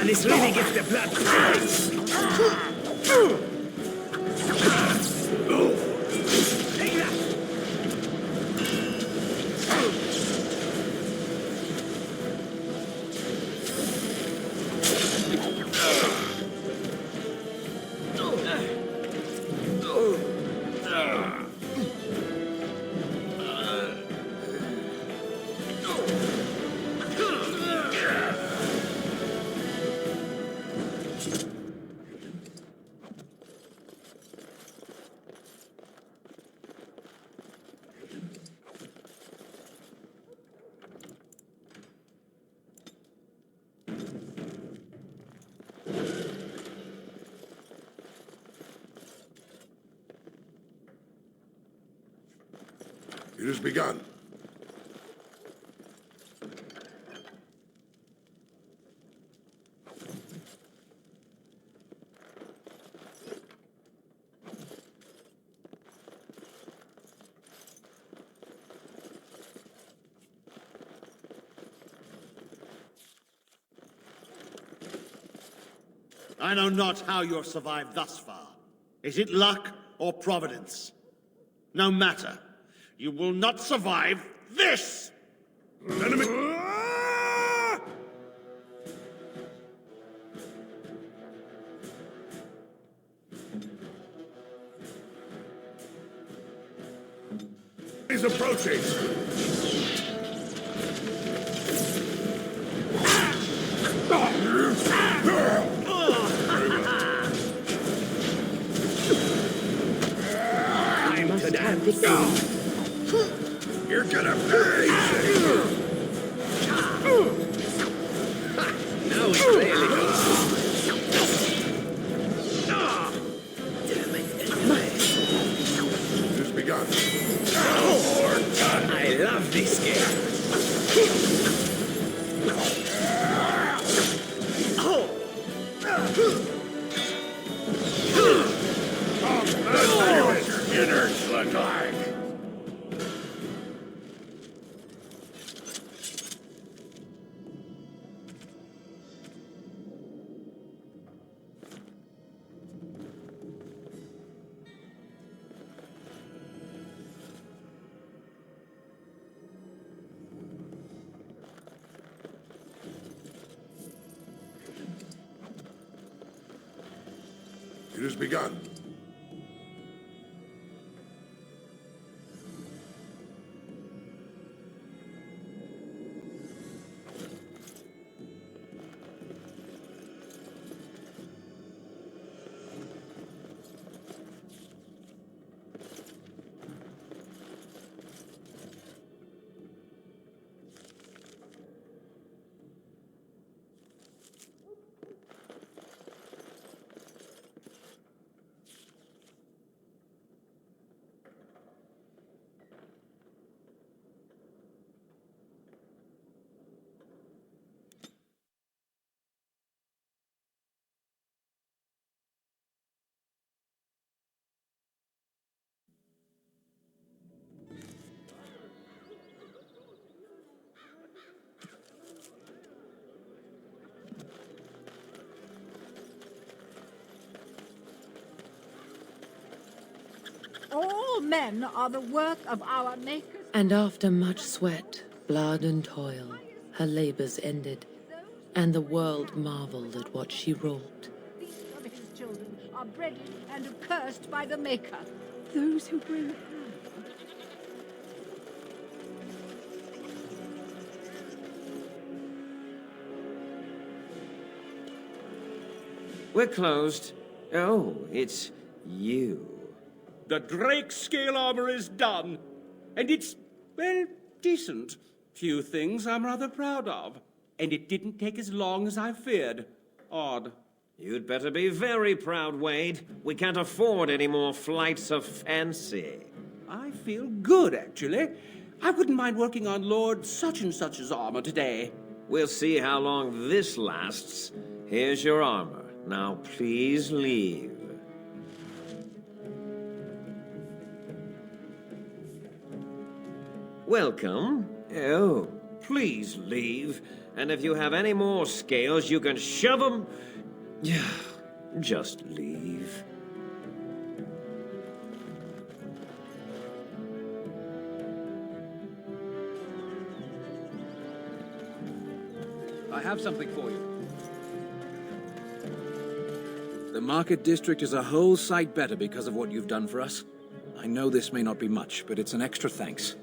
This really gets the blood flowing. It has begun. I know not how you have survived thus far. Is it luck or providence? No matter. You will not survive this! Enemy! He's approaching! You're gonna pay! Now it really goes. It has begun. I love this game. Let's see what your innards look like. It has begun. All men are the work of our makers. And after much sweat, blood and toil, her labors ended, and the world marveled at what she wrought. These of his children are bred and cursed by the Maker. Those who bring harm. We're closed. Oh, it's you. The Drake scale armor is done. And it's, well, decent. Few things I'm rather proud of. And it didn't take as long as I feared. Odd. You'd better be very proud, Wade. We can't afford any more flights of fancy. I feel good, actually. I wouldn't mind working on Lord such-and-such's armor today. We'll see how long this lasts. Here's your armor. Now please leave. Welcome. Oh, please leave. And if you have any more scales, you can shove them. Just leave. I have something for you. The market district is a whole sight better because of what you've done for us. I know this may not be much, but it's an extra thanks.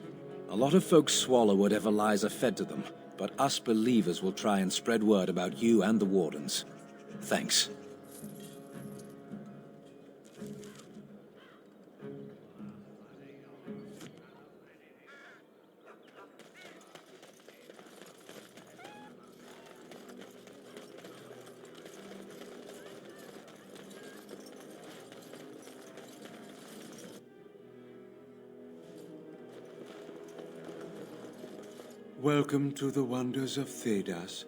A lot of folks swallow whatever lies are fed to them, but us believers will try and spread word about you and the Wardens. Thanks. Welcome to the wonders of Thedas.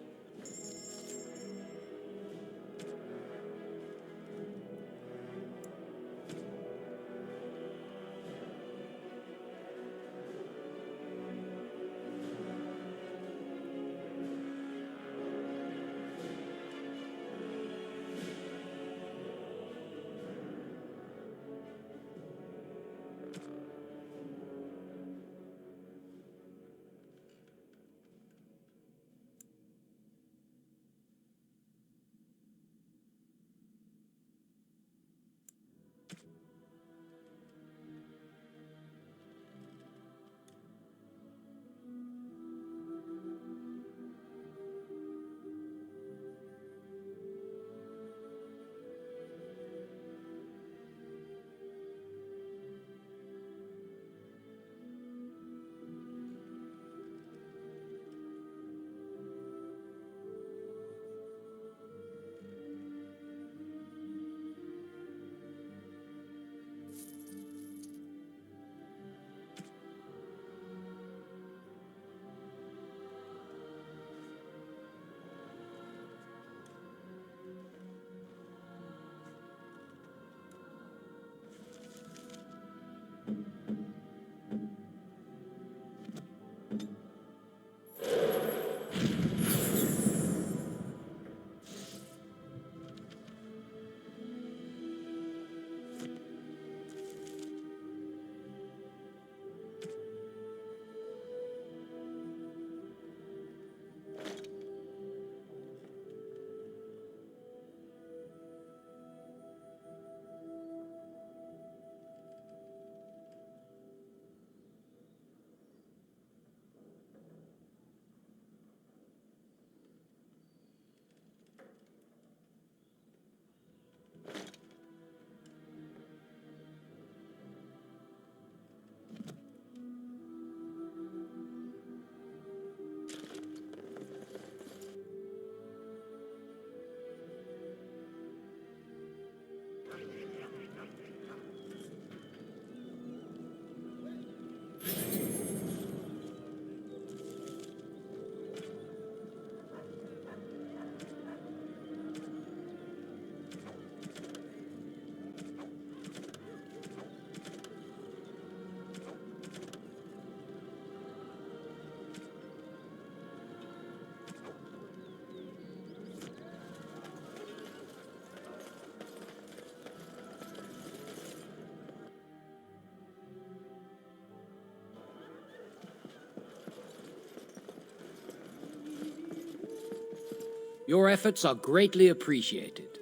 Your efforts are greatly appreciated.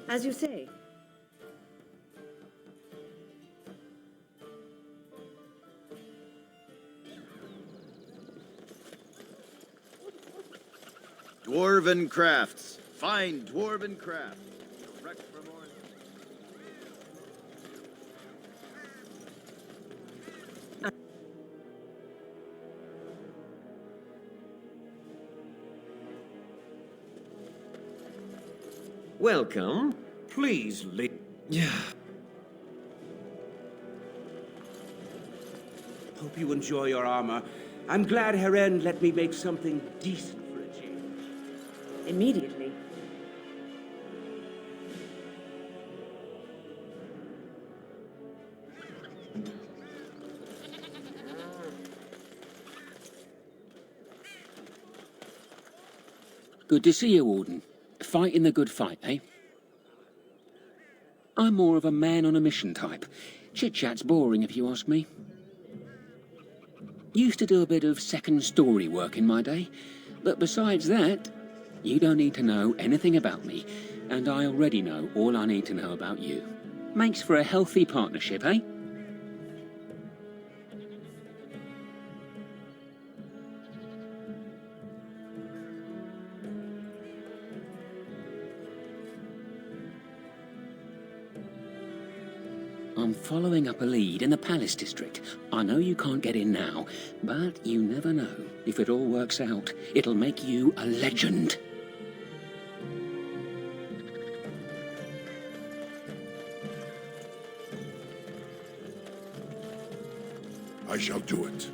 As you say. Dwarven crafts. Fine dwarven crafts. Direct from Welcome. Please leave. Yeah. Hope you enjoy your armor. I'm glad Heren let me make something decent for a change. Immediately. Good to see you, Warden. Fighting the good fight, eh? I'm more of a man on a mission type. Chit-chat's boring, if you ask me. Used to do a bit of second story work in my day, but besides that, you don't need to know anything about me, and I already know all I need to know about you. Makes for a healthy partnership, eh? I'm following up a lead in the Palace District. I know you can't get in now, but you never know. If it all works out, it'll make you a legend. I shall do it.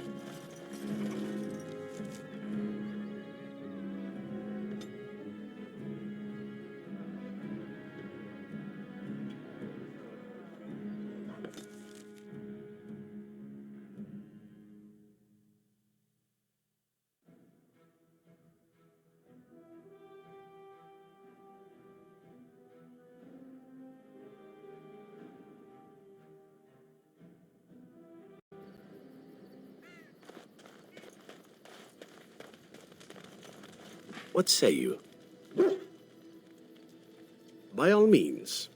What say you? By all means.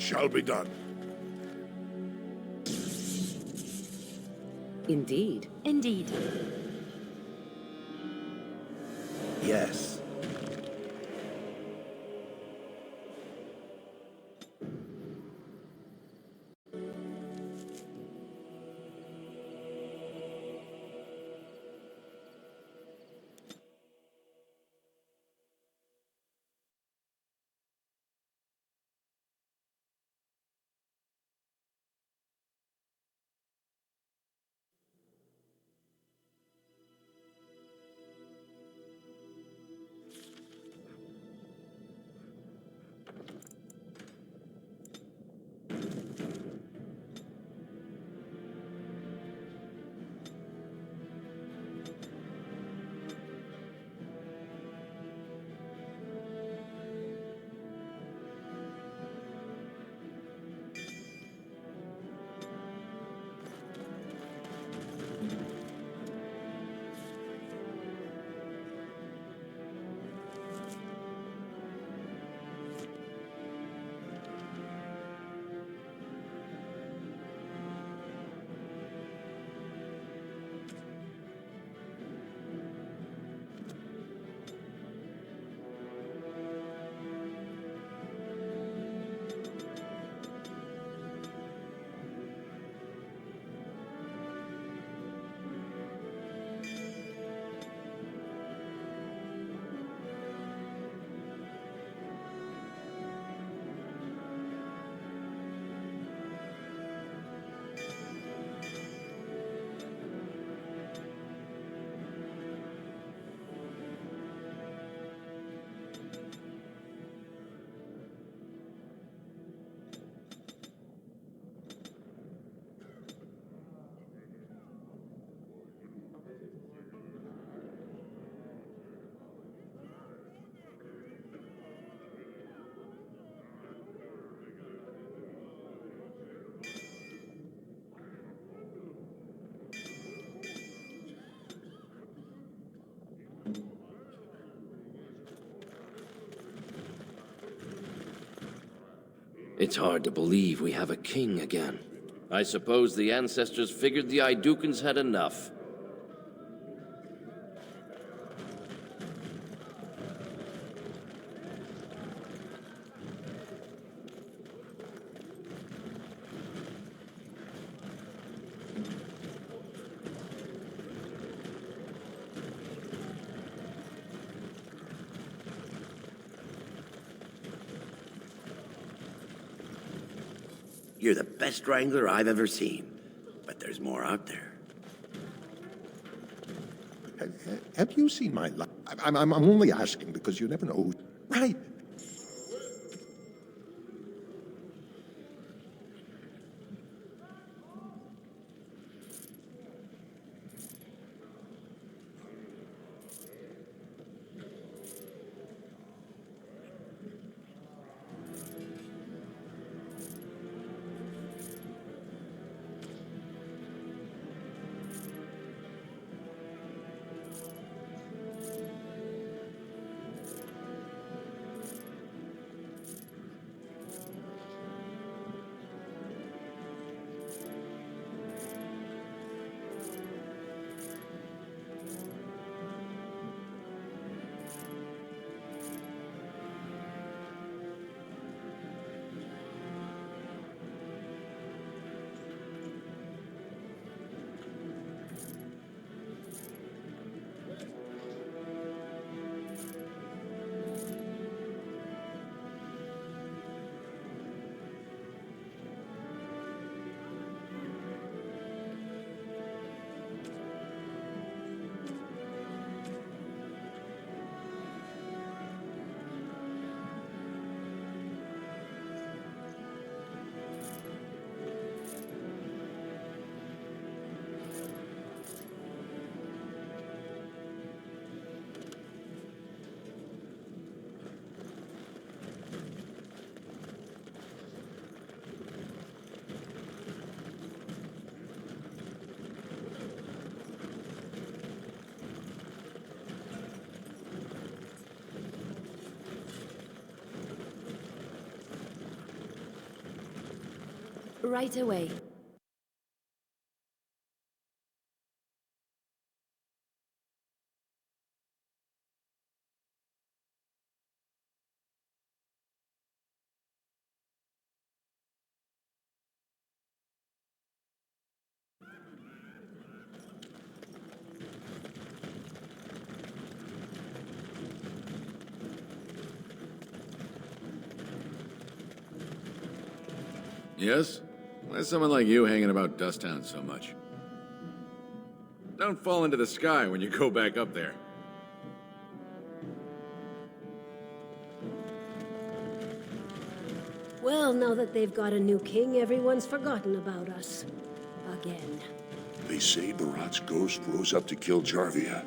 shall be done. Indeed. Indeed. Yes. It's hard to believe we have a king again. I suppose the ancestors figured the Idukans had enough. You're the best wrangler I've ever seen, but there's more out there. Have you seen my life? I'm only asking because you never know who... Right. Right away. Yes? Why's someone like you hanging about Dusttown so much? Don't fall into the sky when you go back up there. Well, now that they've got a new king, everyone's forgotten about us. Again. They say Barat's ghost rose up to kill Jarvia.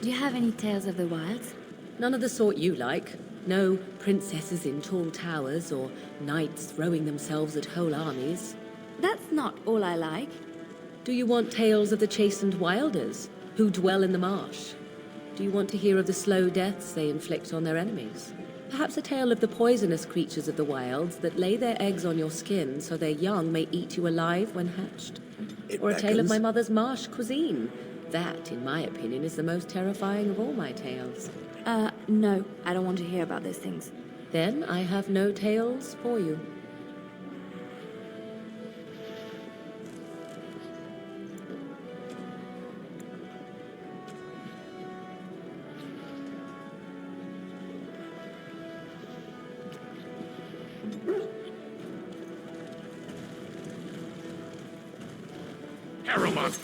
Do you have any tales of the wilds? None of the sort you like. No princesses in tall towers or knights throwing themselves at whole armies. That's not all I like. Do you want tales of the chastened wilders who dwell in the marsh? Do you want to hear of the slow deaths they inflict on their enemies? Perhaps a tale of the poisonous creatures of the wilds that lay their eggs on your skin so their young may eat you alive when hatched? Or a tale of my mother's marsh cuisine. That, in my opinion, is the most terrifying of all my tales. No, I don't want to hear about those things. Then I have no tales for you. Harrowmonk!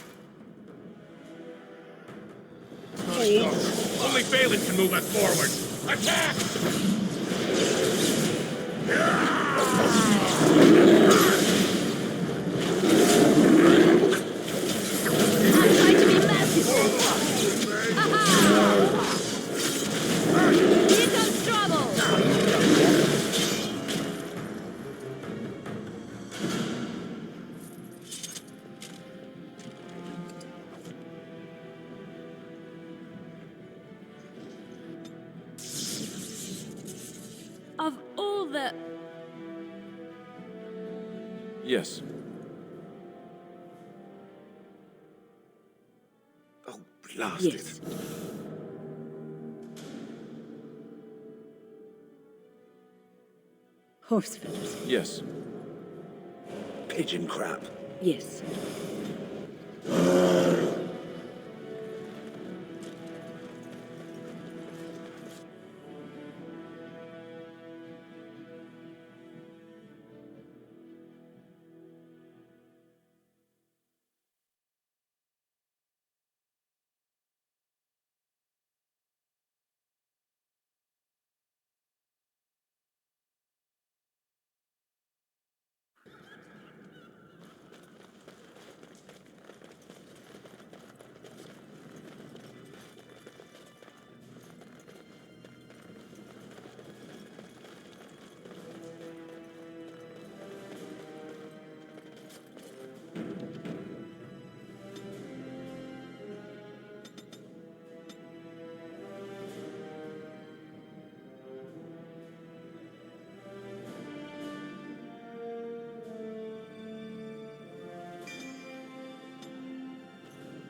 Only Balin can move us forward. Attack! I'm trying to be merciful. Here comes trouble. Of all the... Yes. Oh, blast Yes. it. Horse feathers. Yes. Pigeon crap. Yes.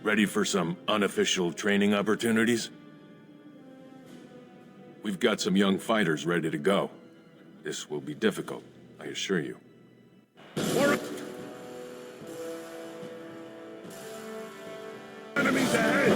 Ready for some unofficial training opportunities? We've got some young fighters ready to go. This will be difficult, I assure you. Enemies ahead!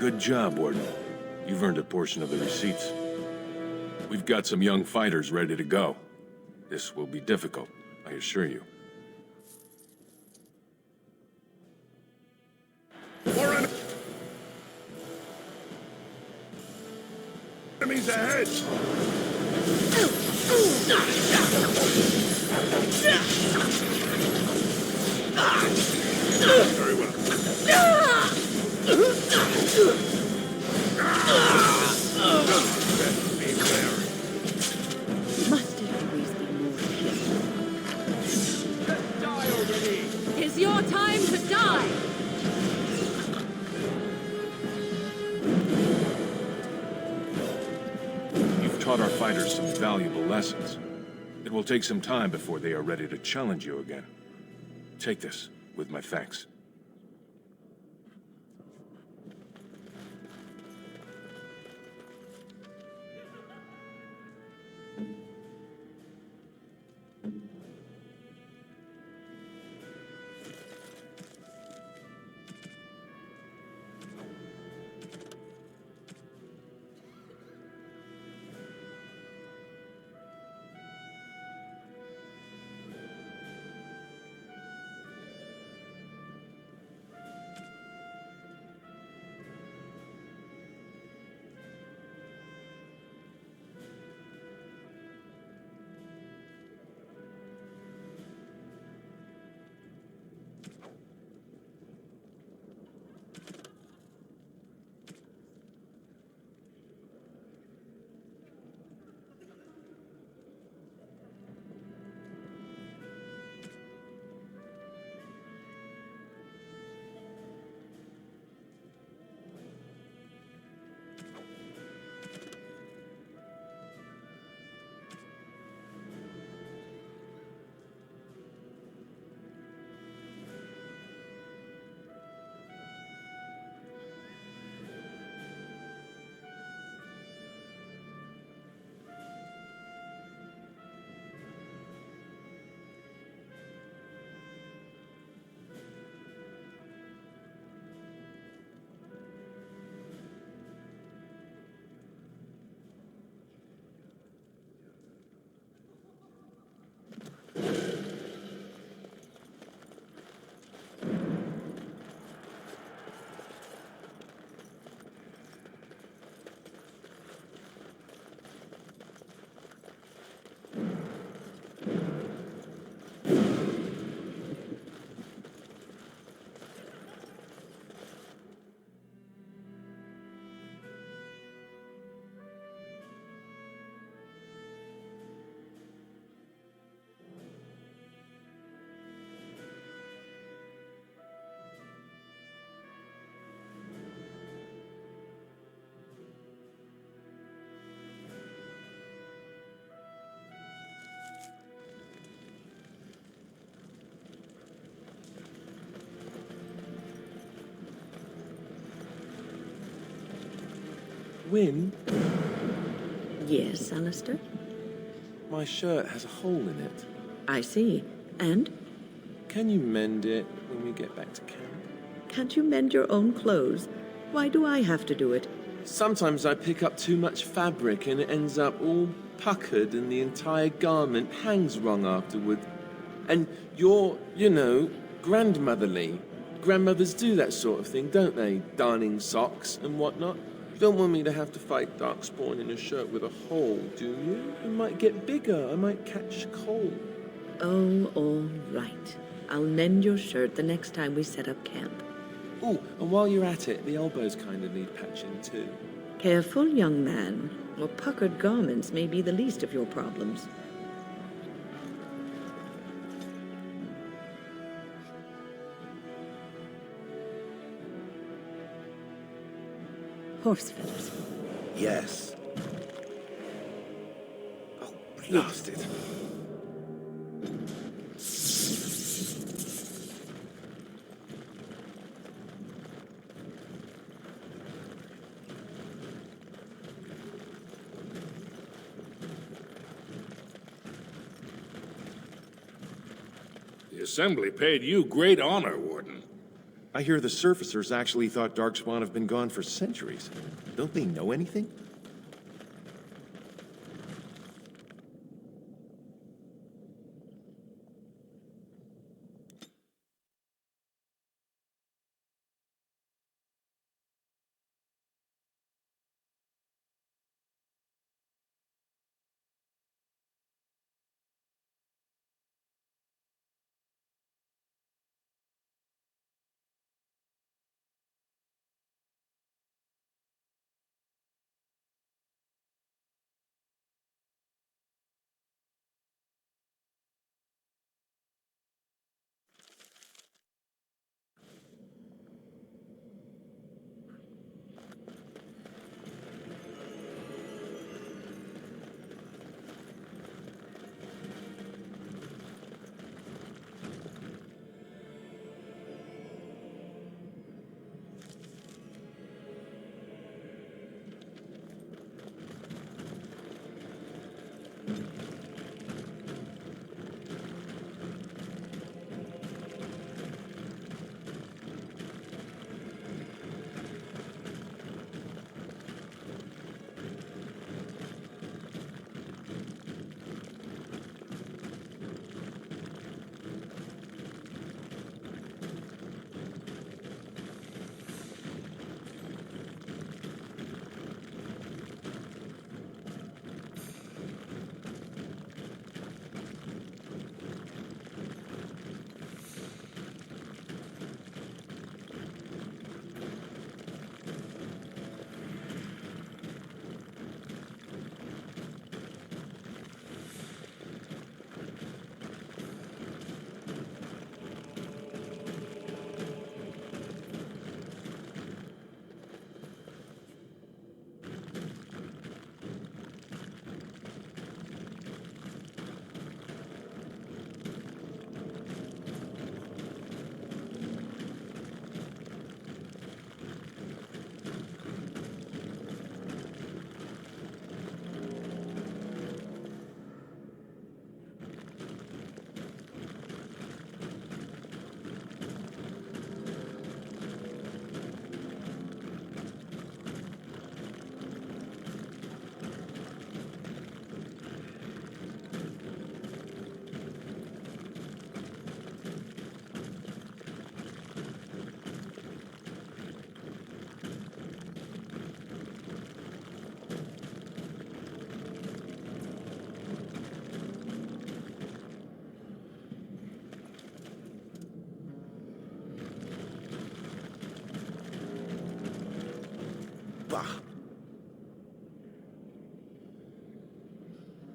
Good job, Warden. You've earned a portion of the receipts. We've got some young fighters ready to go. This will be difficult, I assure you. Enemies ahead! Very well. Must it always be more careful? Just die already! It's your time to die! You've taught our fighters some valuable lessons. It will take some time before they are ready to challenge you again. Take this, with my thanks. Win? Yes, Alistair? My shirt has a hole in it. I see. And? Can you mend it when we get back to camp? Can't you mend your own clothes? Why do I have to do it? Sometimes I pick up too much fabric and it ends up all puckered and the entire garment hangs wrong afterward. And you're, you know, grandmotherly. Grandmothers do that sort of thing, don't they? Darning socks and whatnot. You don't want me to have to fight Darkspawn in a shirt with a hole, do you? It might get bigger. I might catch cold. Oh, all right. I'll mend your shirt the next time we set up camp. Oh, and while you're at it, the elbows kind of need patching too. Careful, young man. Well, puckered garments may be the least of your problems. Horse feathers. Yes. Oh, blast it. The Assembly paid you great honor, Warden. I hear the surfacers actually thought Darkspawn have been gone for centuries. Don't they know anything?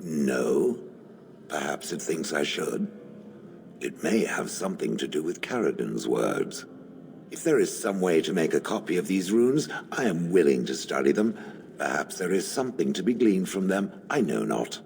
No. Perhaps it thinks I should. It may have something to do with Caradon's words. If there is some way to make a copy of these runes, I am willing to study them. Perhaps there is something to be gleaned from them, I know not.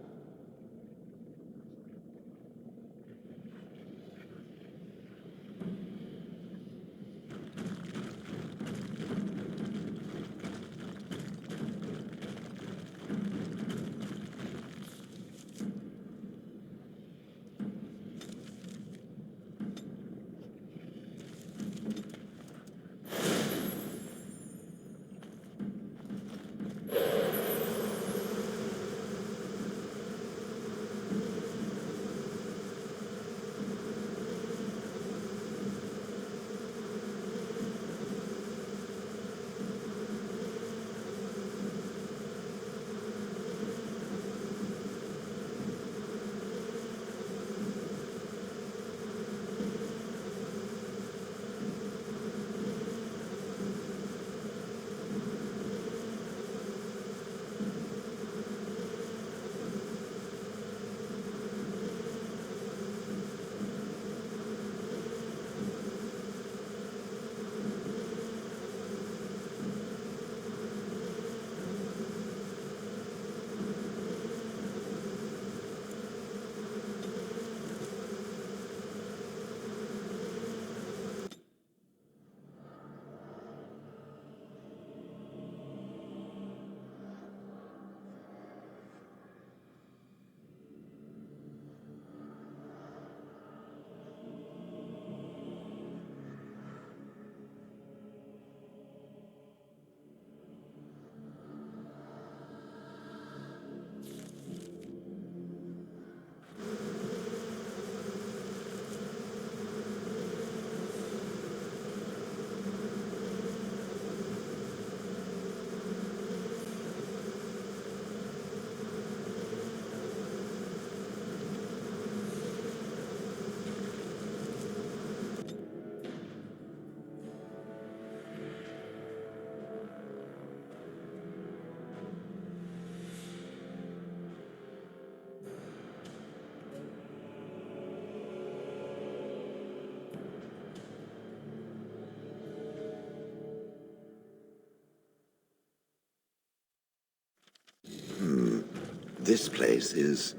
This place is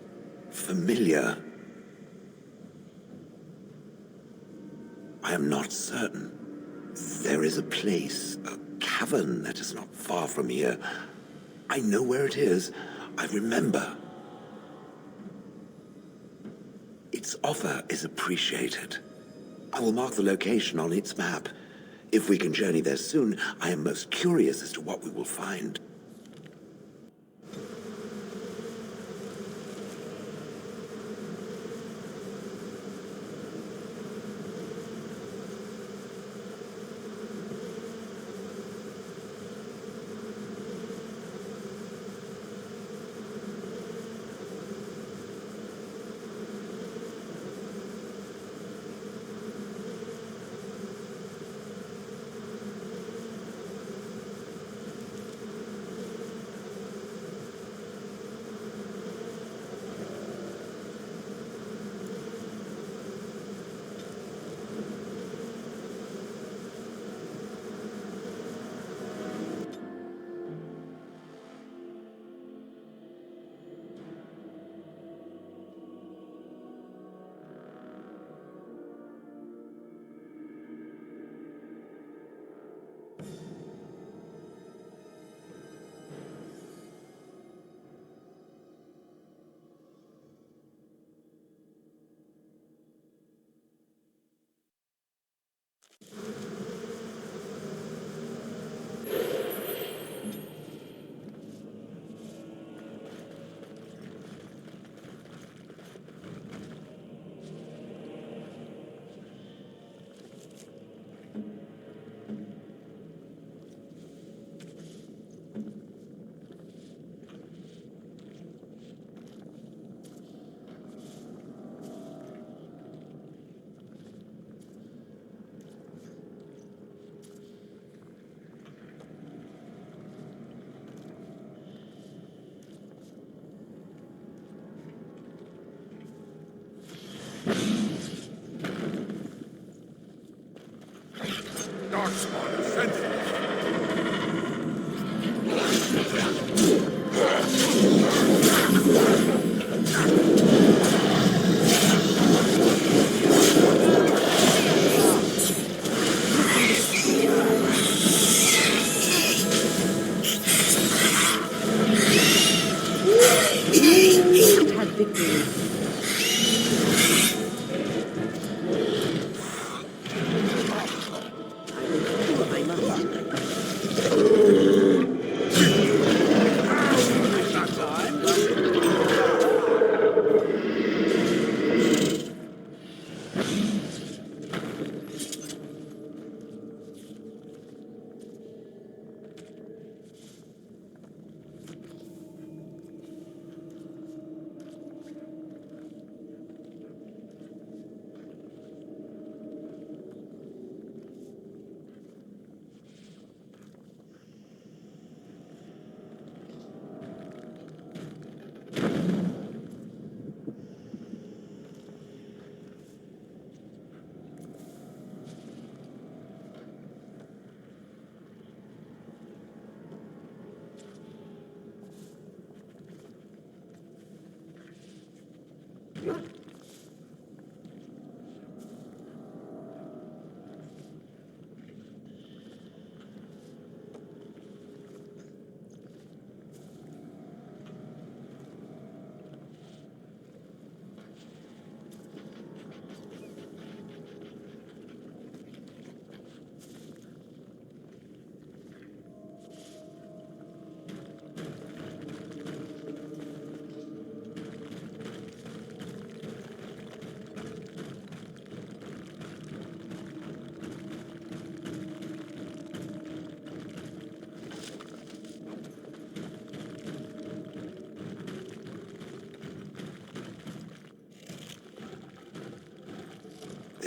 familiar. I am not certain. There is a place, a cavern that is not far from here. I know where it is. I remember. Its offer is appreciated. I will mark the location on its map. If we can journey there soon, I am most curious as to what we will find. Darkspawn ascending. Had victory.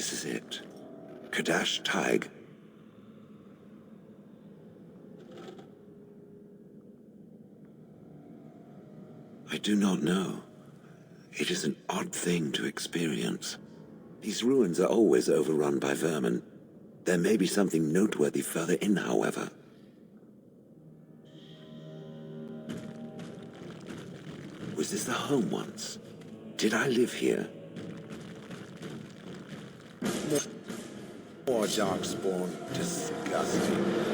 This is it. Kadash Teiג. I do not know. It is an odd thing to experience. These ruins are always overrun by vermin. There may be something noteworthy further in, however. Was this the home once? Did I live here? More darkspawn. Disgusting.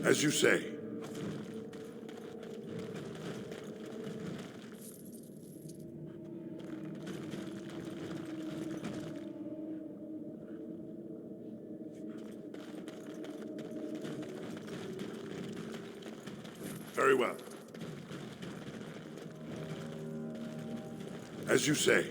As you say. Very well. As you say.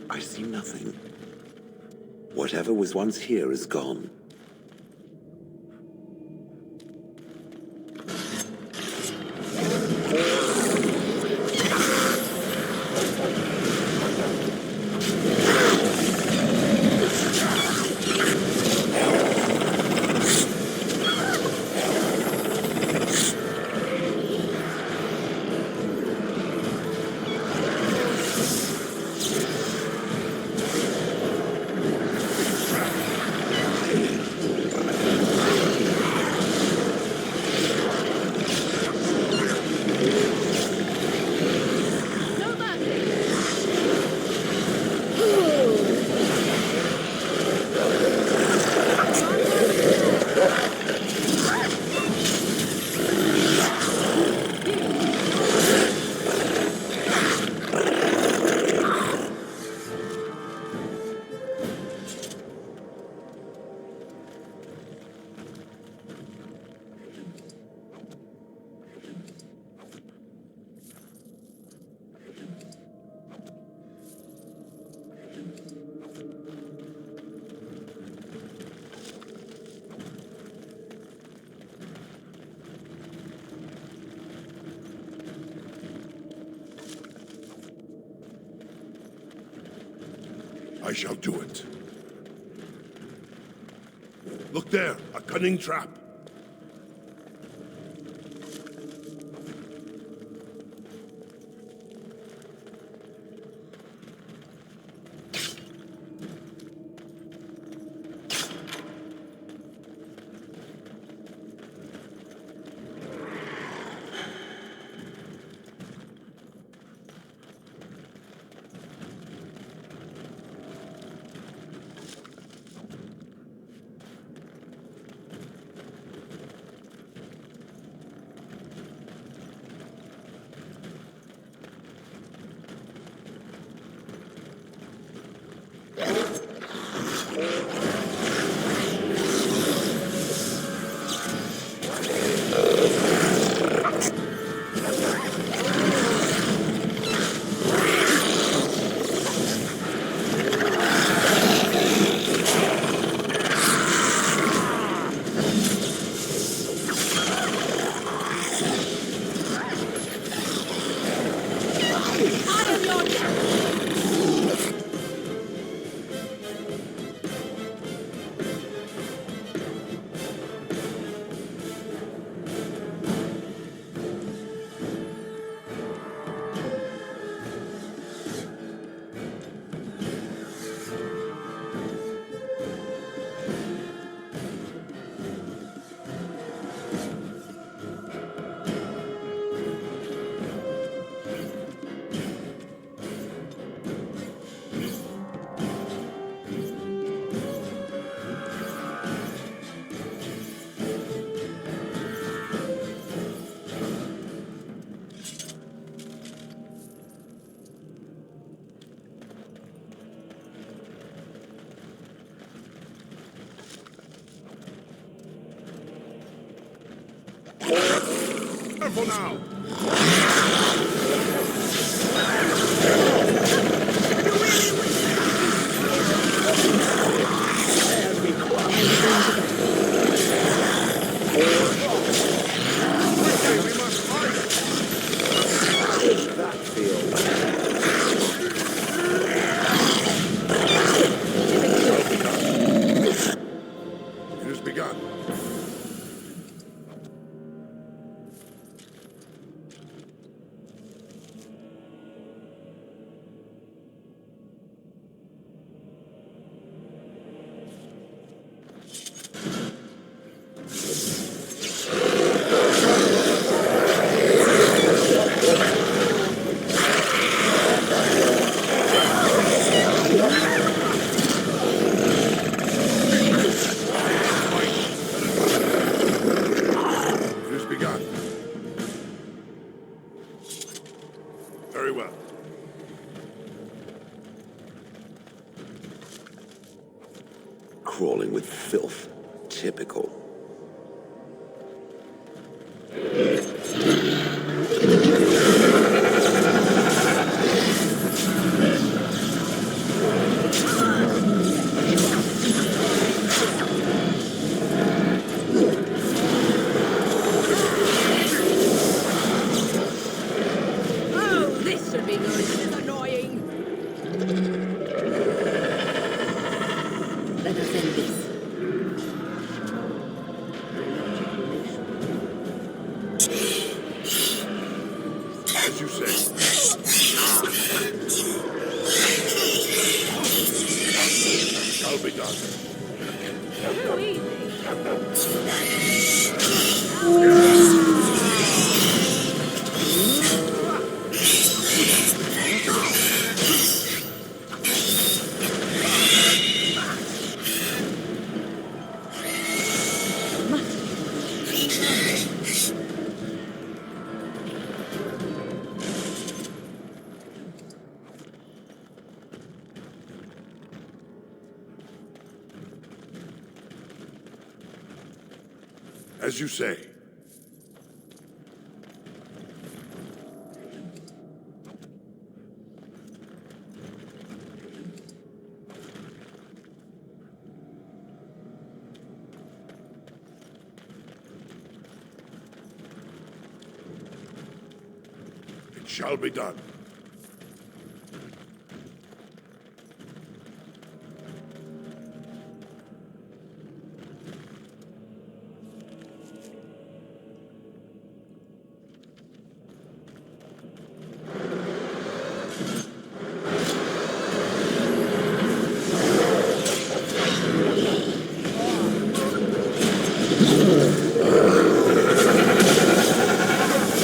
I see nothing. Whatever was once here is gone. I shall do it. Look there, a cunning trap. Careful now! It has begun. Very well. Crawling with filth. Typical. Oh, this should be nice. This is annoying. Let us end this. As you say. Shall be done. As you say. It shall be done.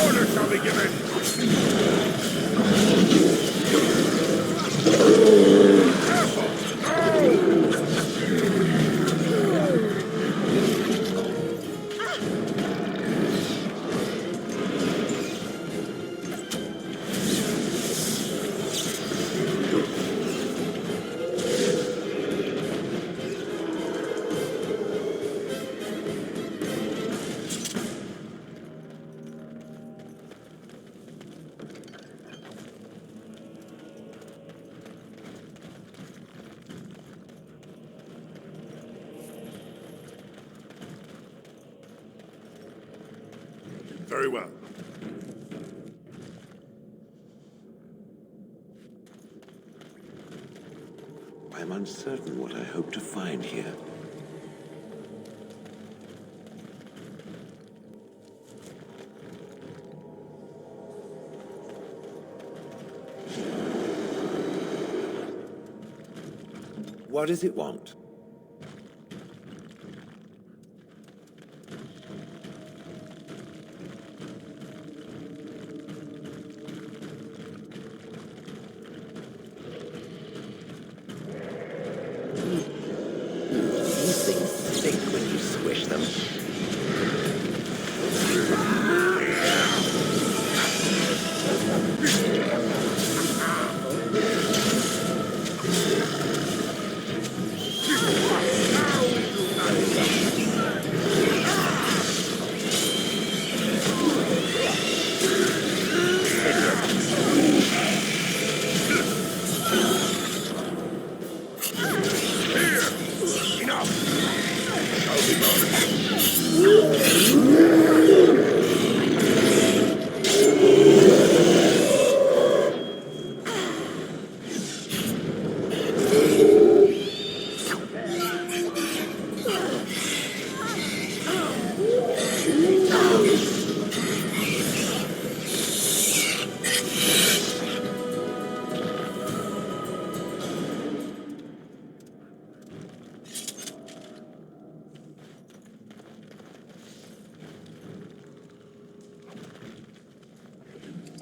Order shall be given. Very well. I'm uncertain what I hope to find here. What does it want? These things stink when you squish them. Enough! Shall be done.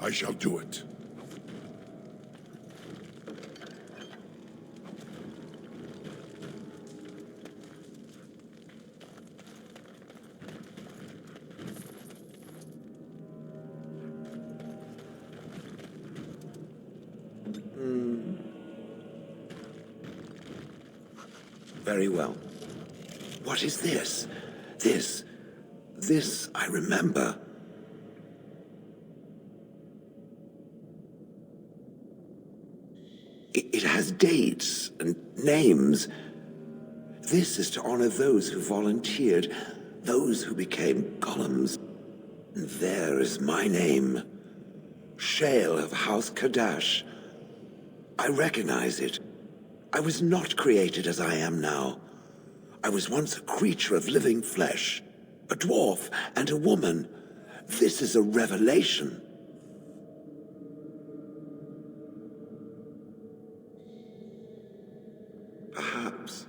I shall do it. Very well. What is this? This I remember. It has dates and names. This is to honor those who volunteered, those who became golems. And there is my name. Shale of House Kadash. I recognize it. I was not created as I am now. I was once a creature of living flesh, a dwarf and a woman. This is a revelation. Perhaps.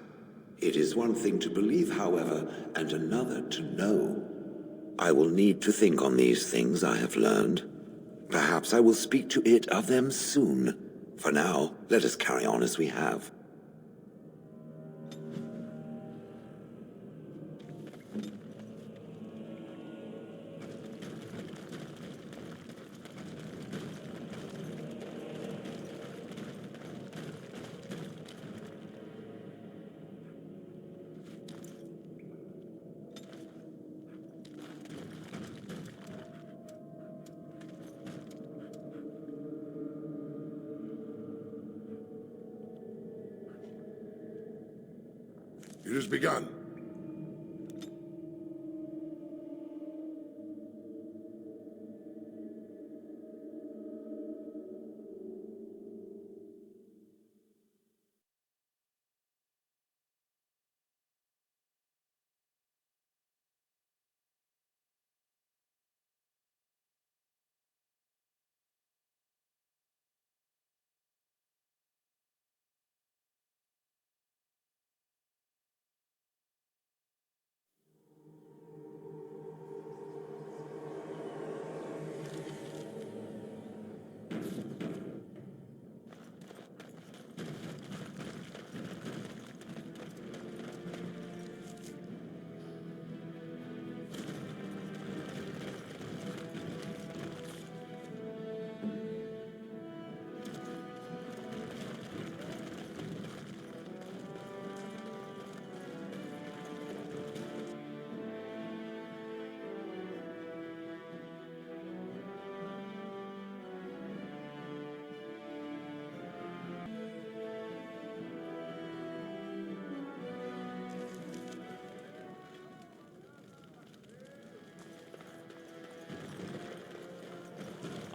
It is one thing to believe, however, and another to know. I will need to think on these things I have learned. Perhaps I will speak to it of them soon. For now, let us carry on as we have. It has begun.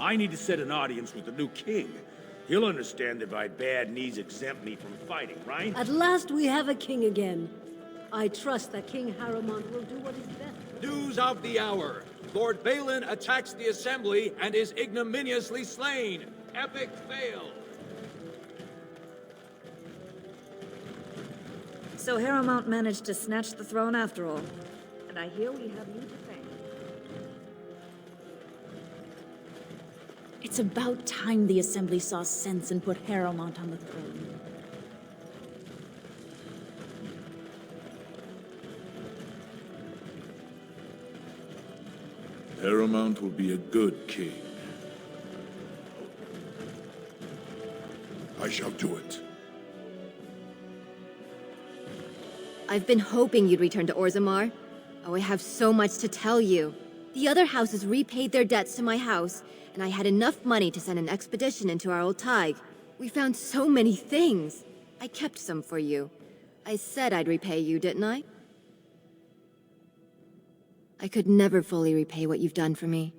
I need to set an audience with the new king. He'll understand that my bad knees exempt me from fighting, right? At last we have a king again. I trust that King Harrowmont will do what is best. News of the hour. Lord Balin attacks the assembly and is ignominiously slain. Epic fail. So Harrowmont managed to snatch the throne after all. And I hear we have you to thank. It's about time the Assembly saw sense and put Harrowmont on the throne. Harrowmont will be a good king. I shall do it. I've been hoping you'd return to Orzammar. Oh, I have so much to tell you. The other houses repaid their debts to my house, and I had enough money to send an expedition into our old Teiג. We found so many things. I kept some for you. I said I'd repay you, didn't I? I could never fully repay what you've done for me.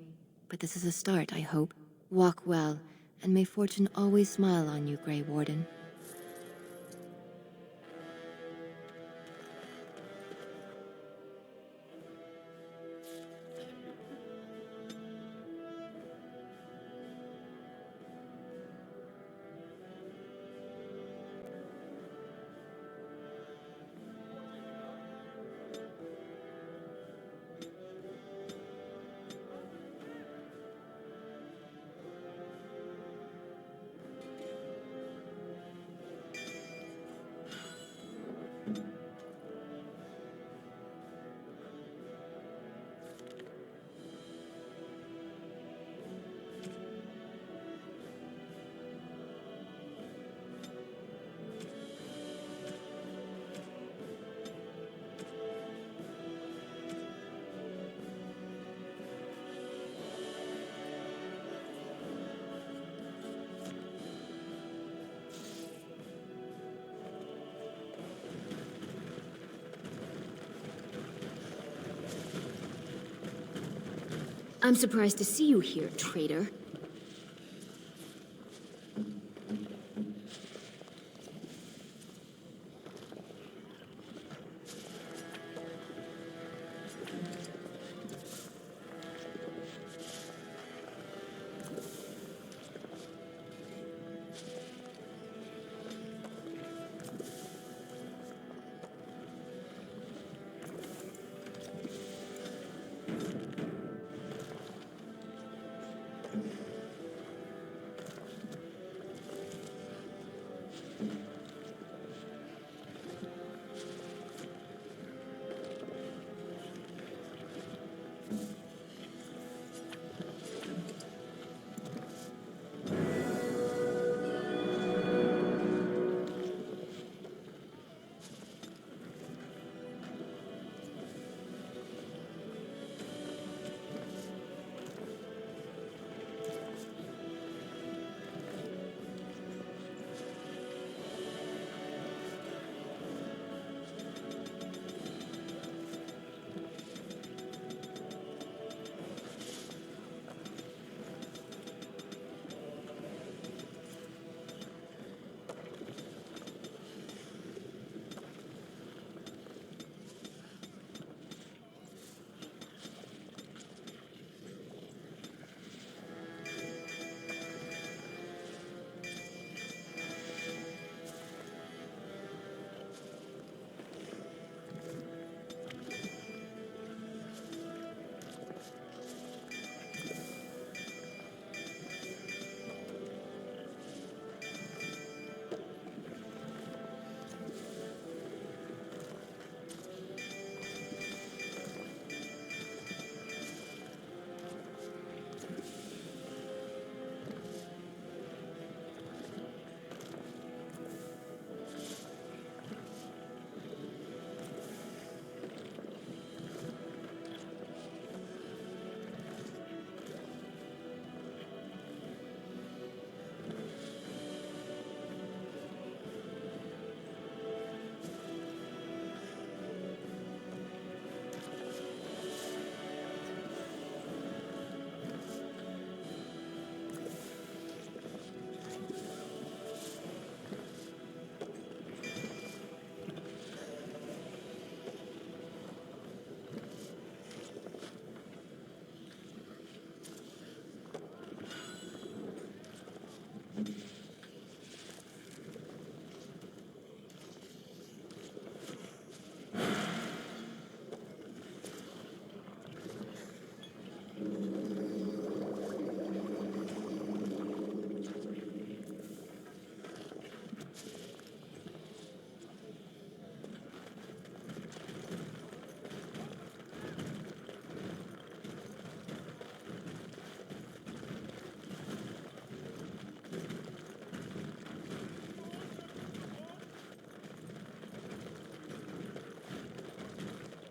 But this is a start, I hope. Walk well, and may fortune always smile on you, Grey Warden. I'm surprised to see you here, traitor.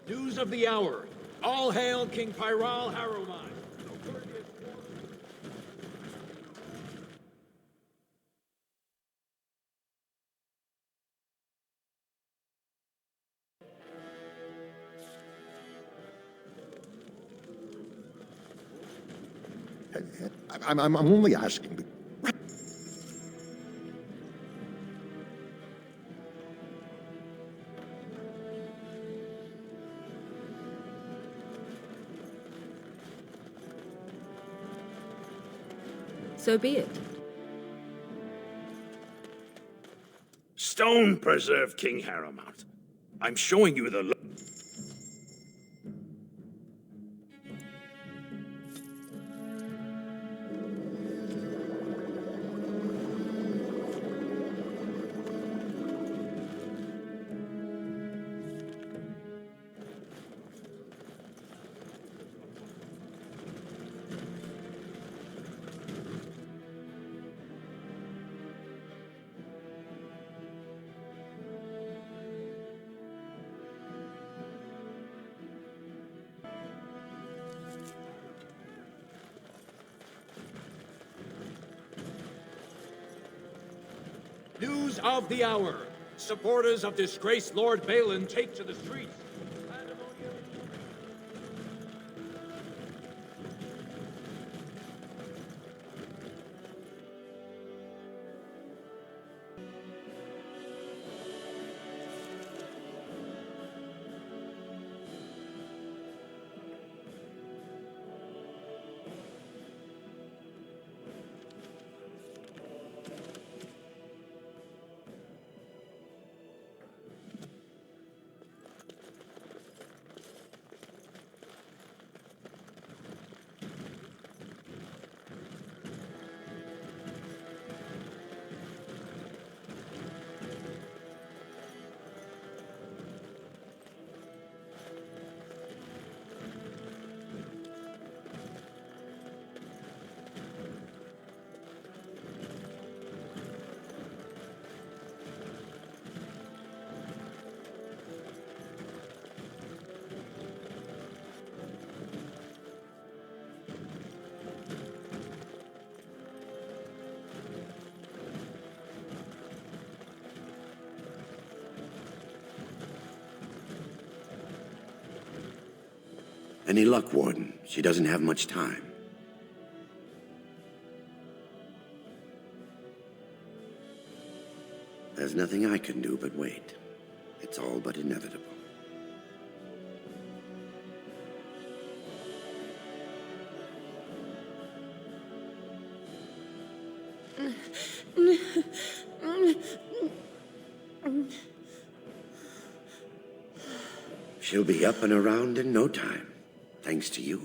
News of the hour. All hail King Pyral Harrowmon. I'm only asking. So be it. Stone preserve King Harrowmount. I'm showing you the... News of the hour. Supporters of disgraced Lord Balin take to the streets. Any luck, Warden? She doesn't have much time. There's nothing I can do but wait. It's all but inevitable. She'll be up and around in no time, thanks to you.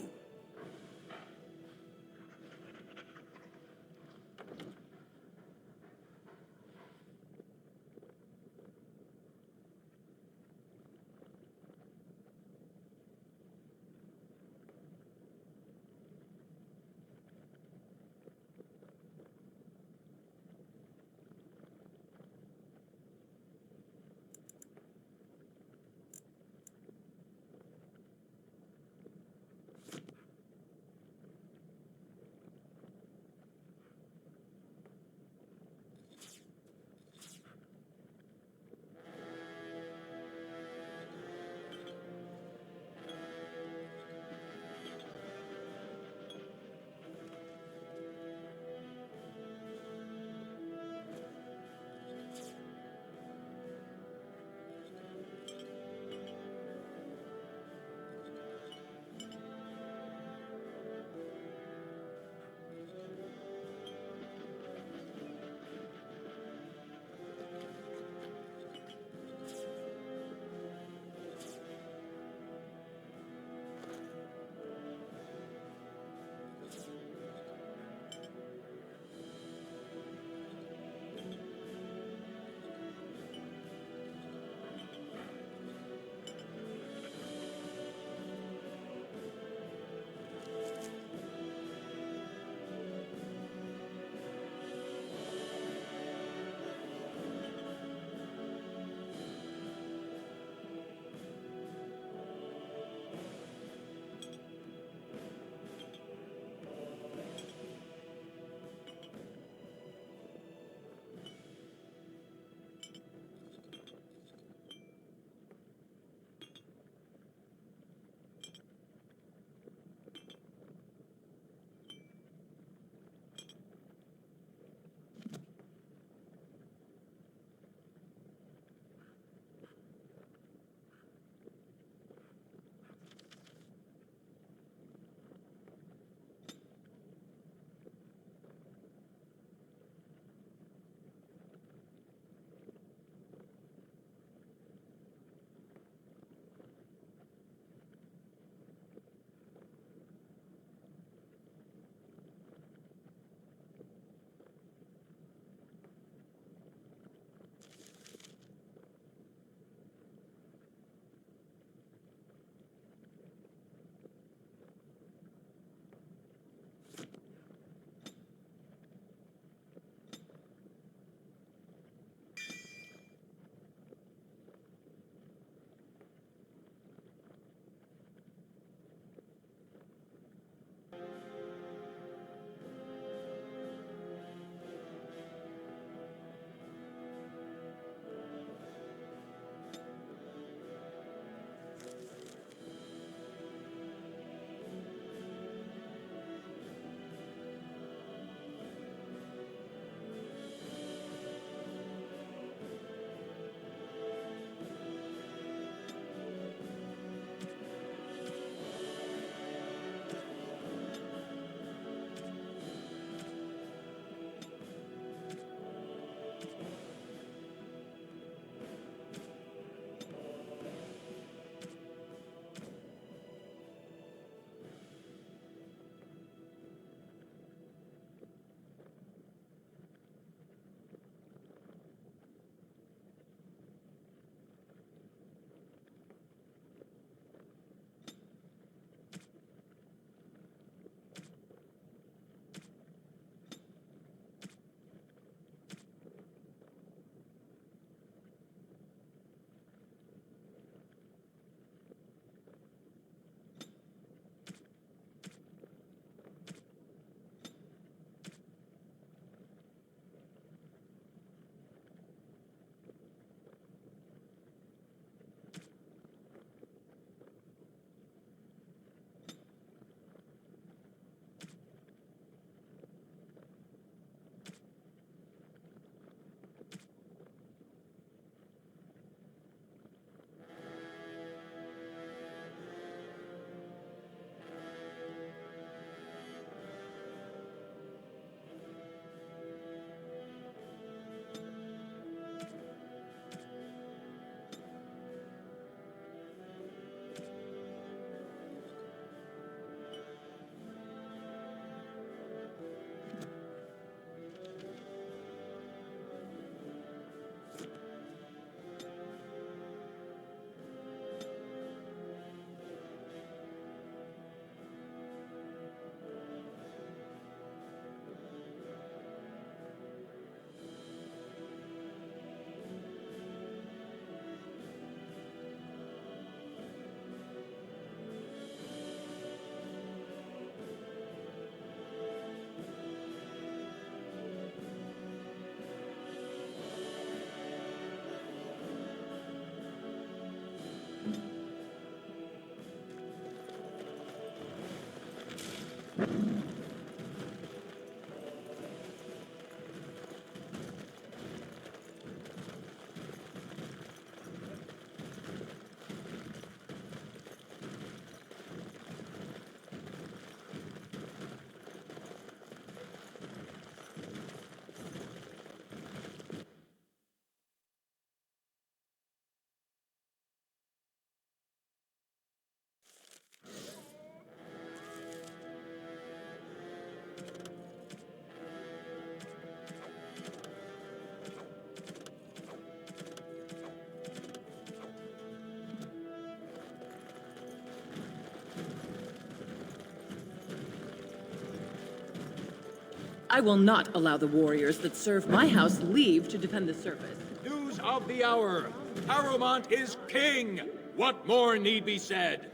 I will not allow the warriors that serve my house leave to defend the surface. News of the hour. Harrowmont is king. What more need be said?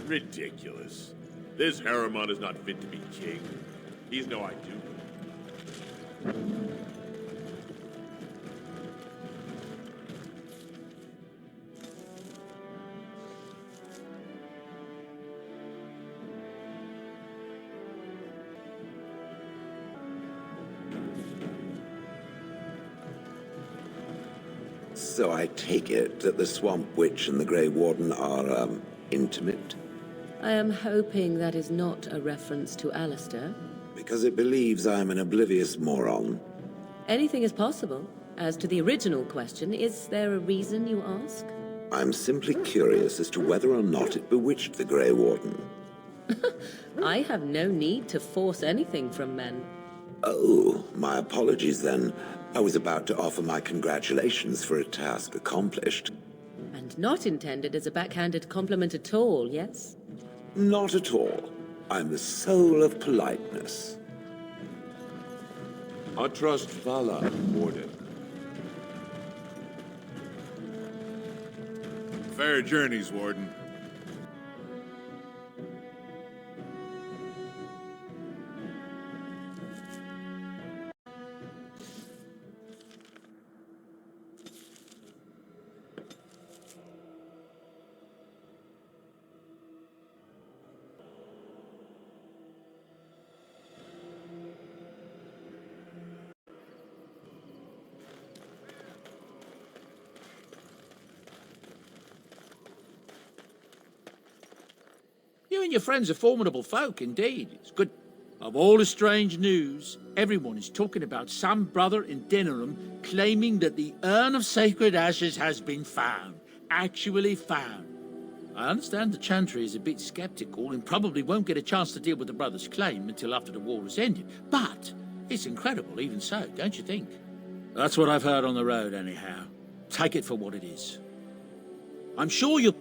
Ridiculous. This Harrowmont is not fit to be king. He's no idea. So I take it that the Swamp Witch and the Grey Warden are, intimate? I am hoping that is not a reference to Alistair. Because it believes I'm an oblivious moron. Anything is possible. As to the original question, is there a reason you ask? I'm simply curious as to whether or not it bewitched the Grey Warden. I have no need to force anything from men. Oh, my apologies then. I was about to offer my congratulations for a task accomplished. And not intended as a backhanded compliment at all, yes? Not at all. I'm the soul of politeness. I trust Vala, Warden. Fair journeys, Warden. You and your friends are formidable folk, indeed. It's good. Of all the strange news, everyone is talking about some brother in Denerium claiming that the urn of sacred ashes has been found. Actually found. I understand the Chantry is a bit skeptical and probably won't get a chance to deal with the brother's claim until after the war has ended. But it's incredible even so, don't you think? That's what I've heard on the road, anyhow. Take it for what it is. I'm sure you'll...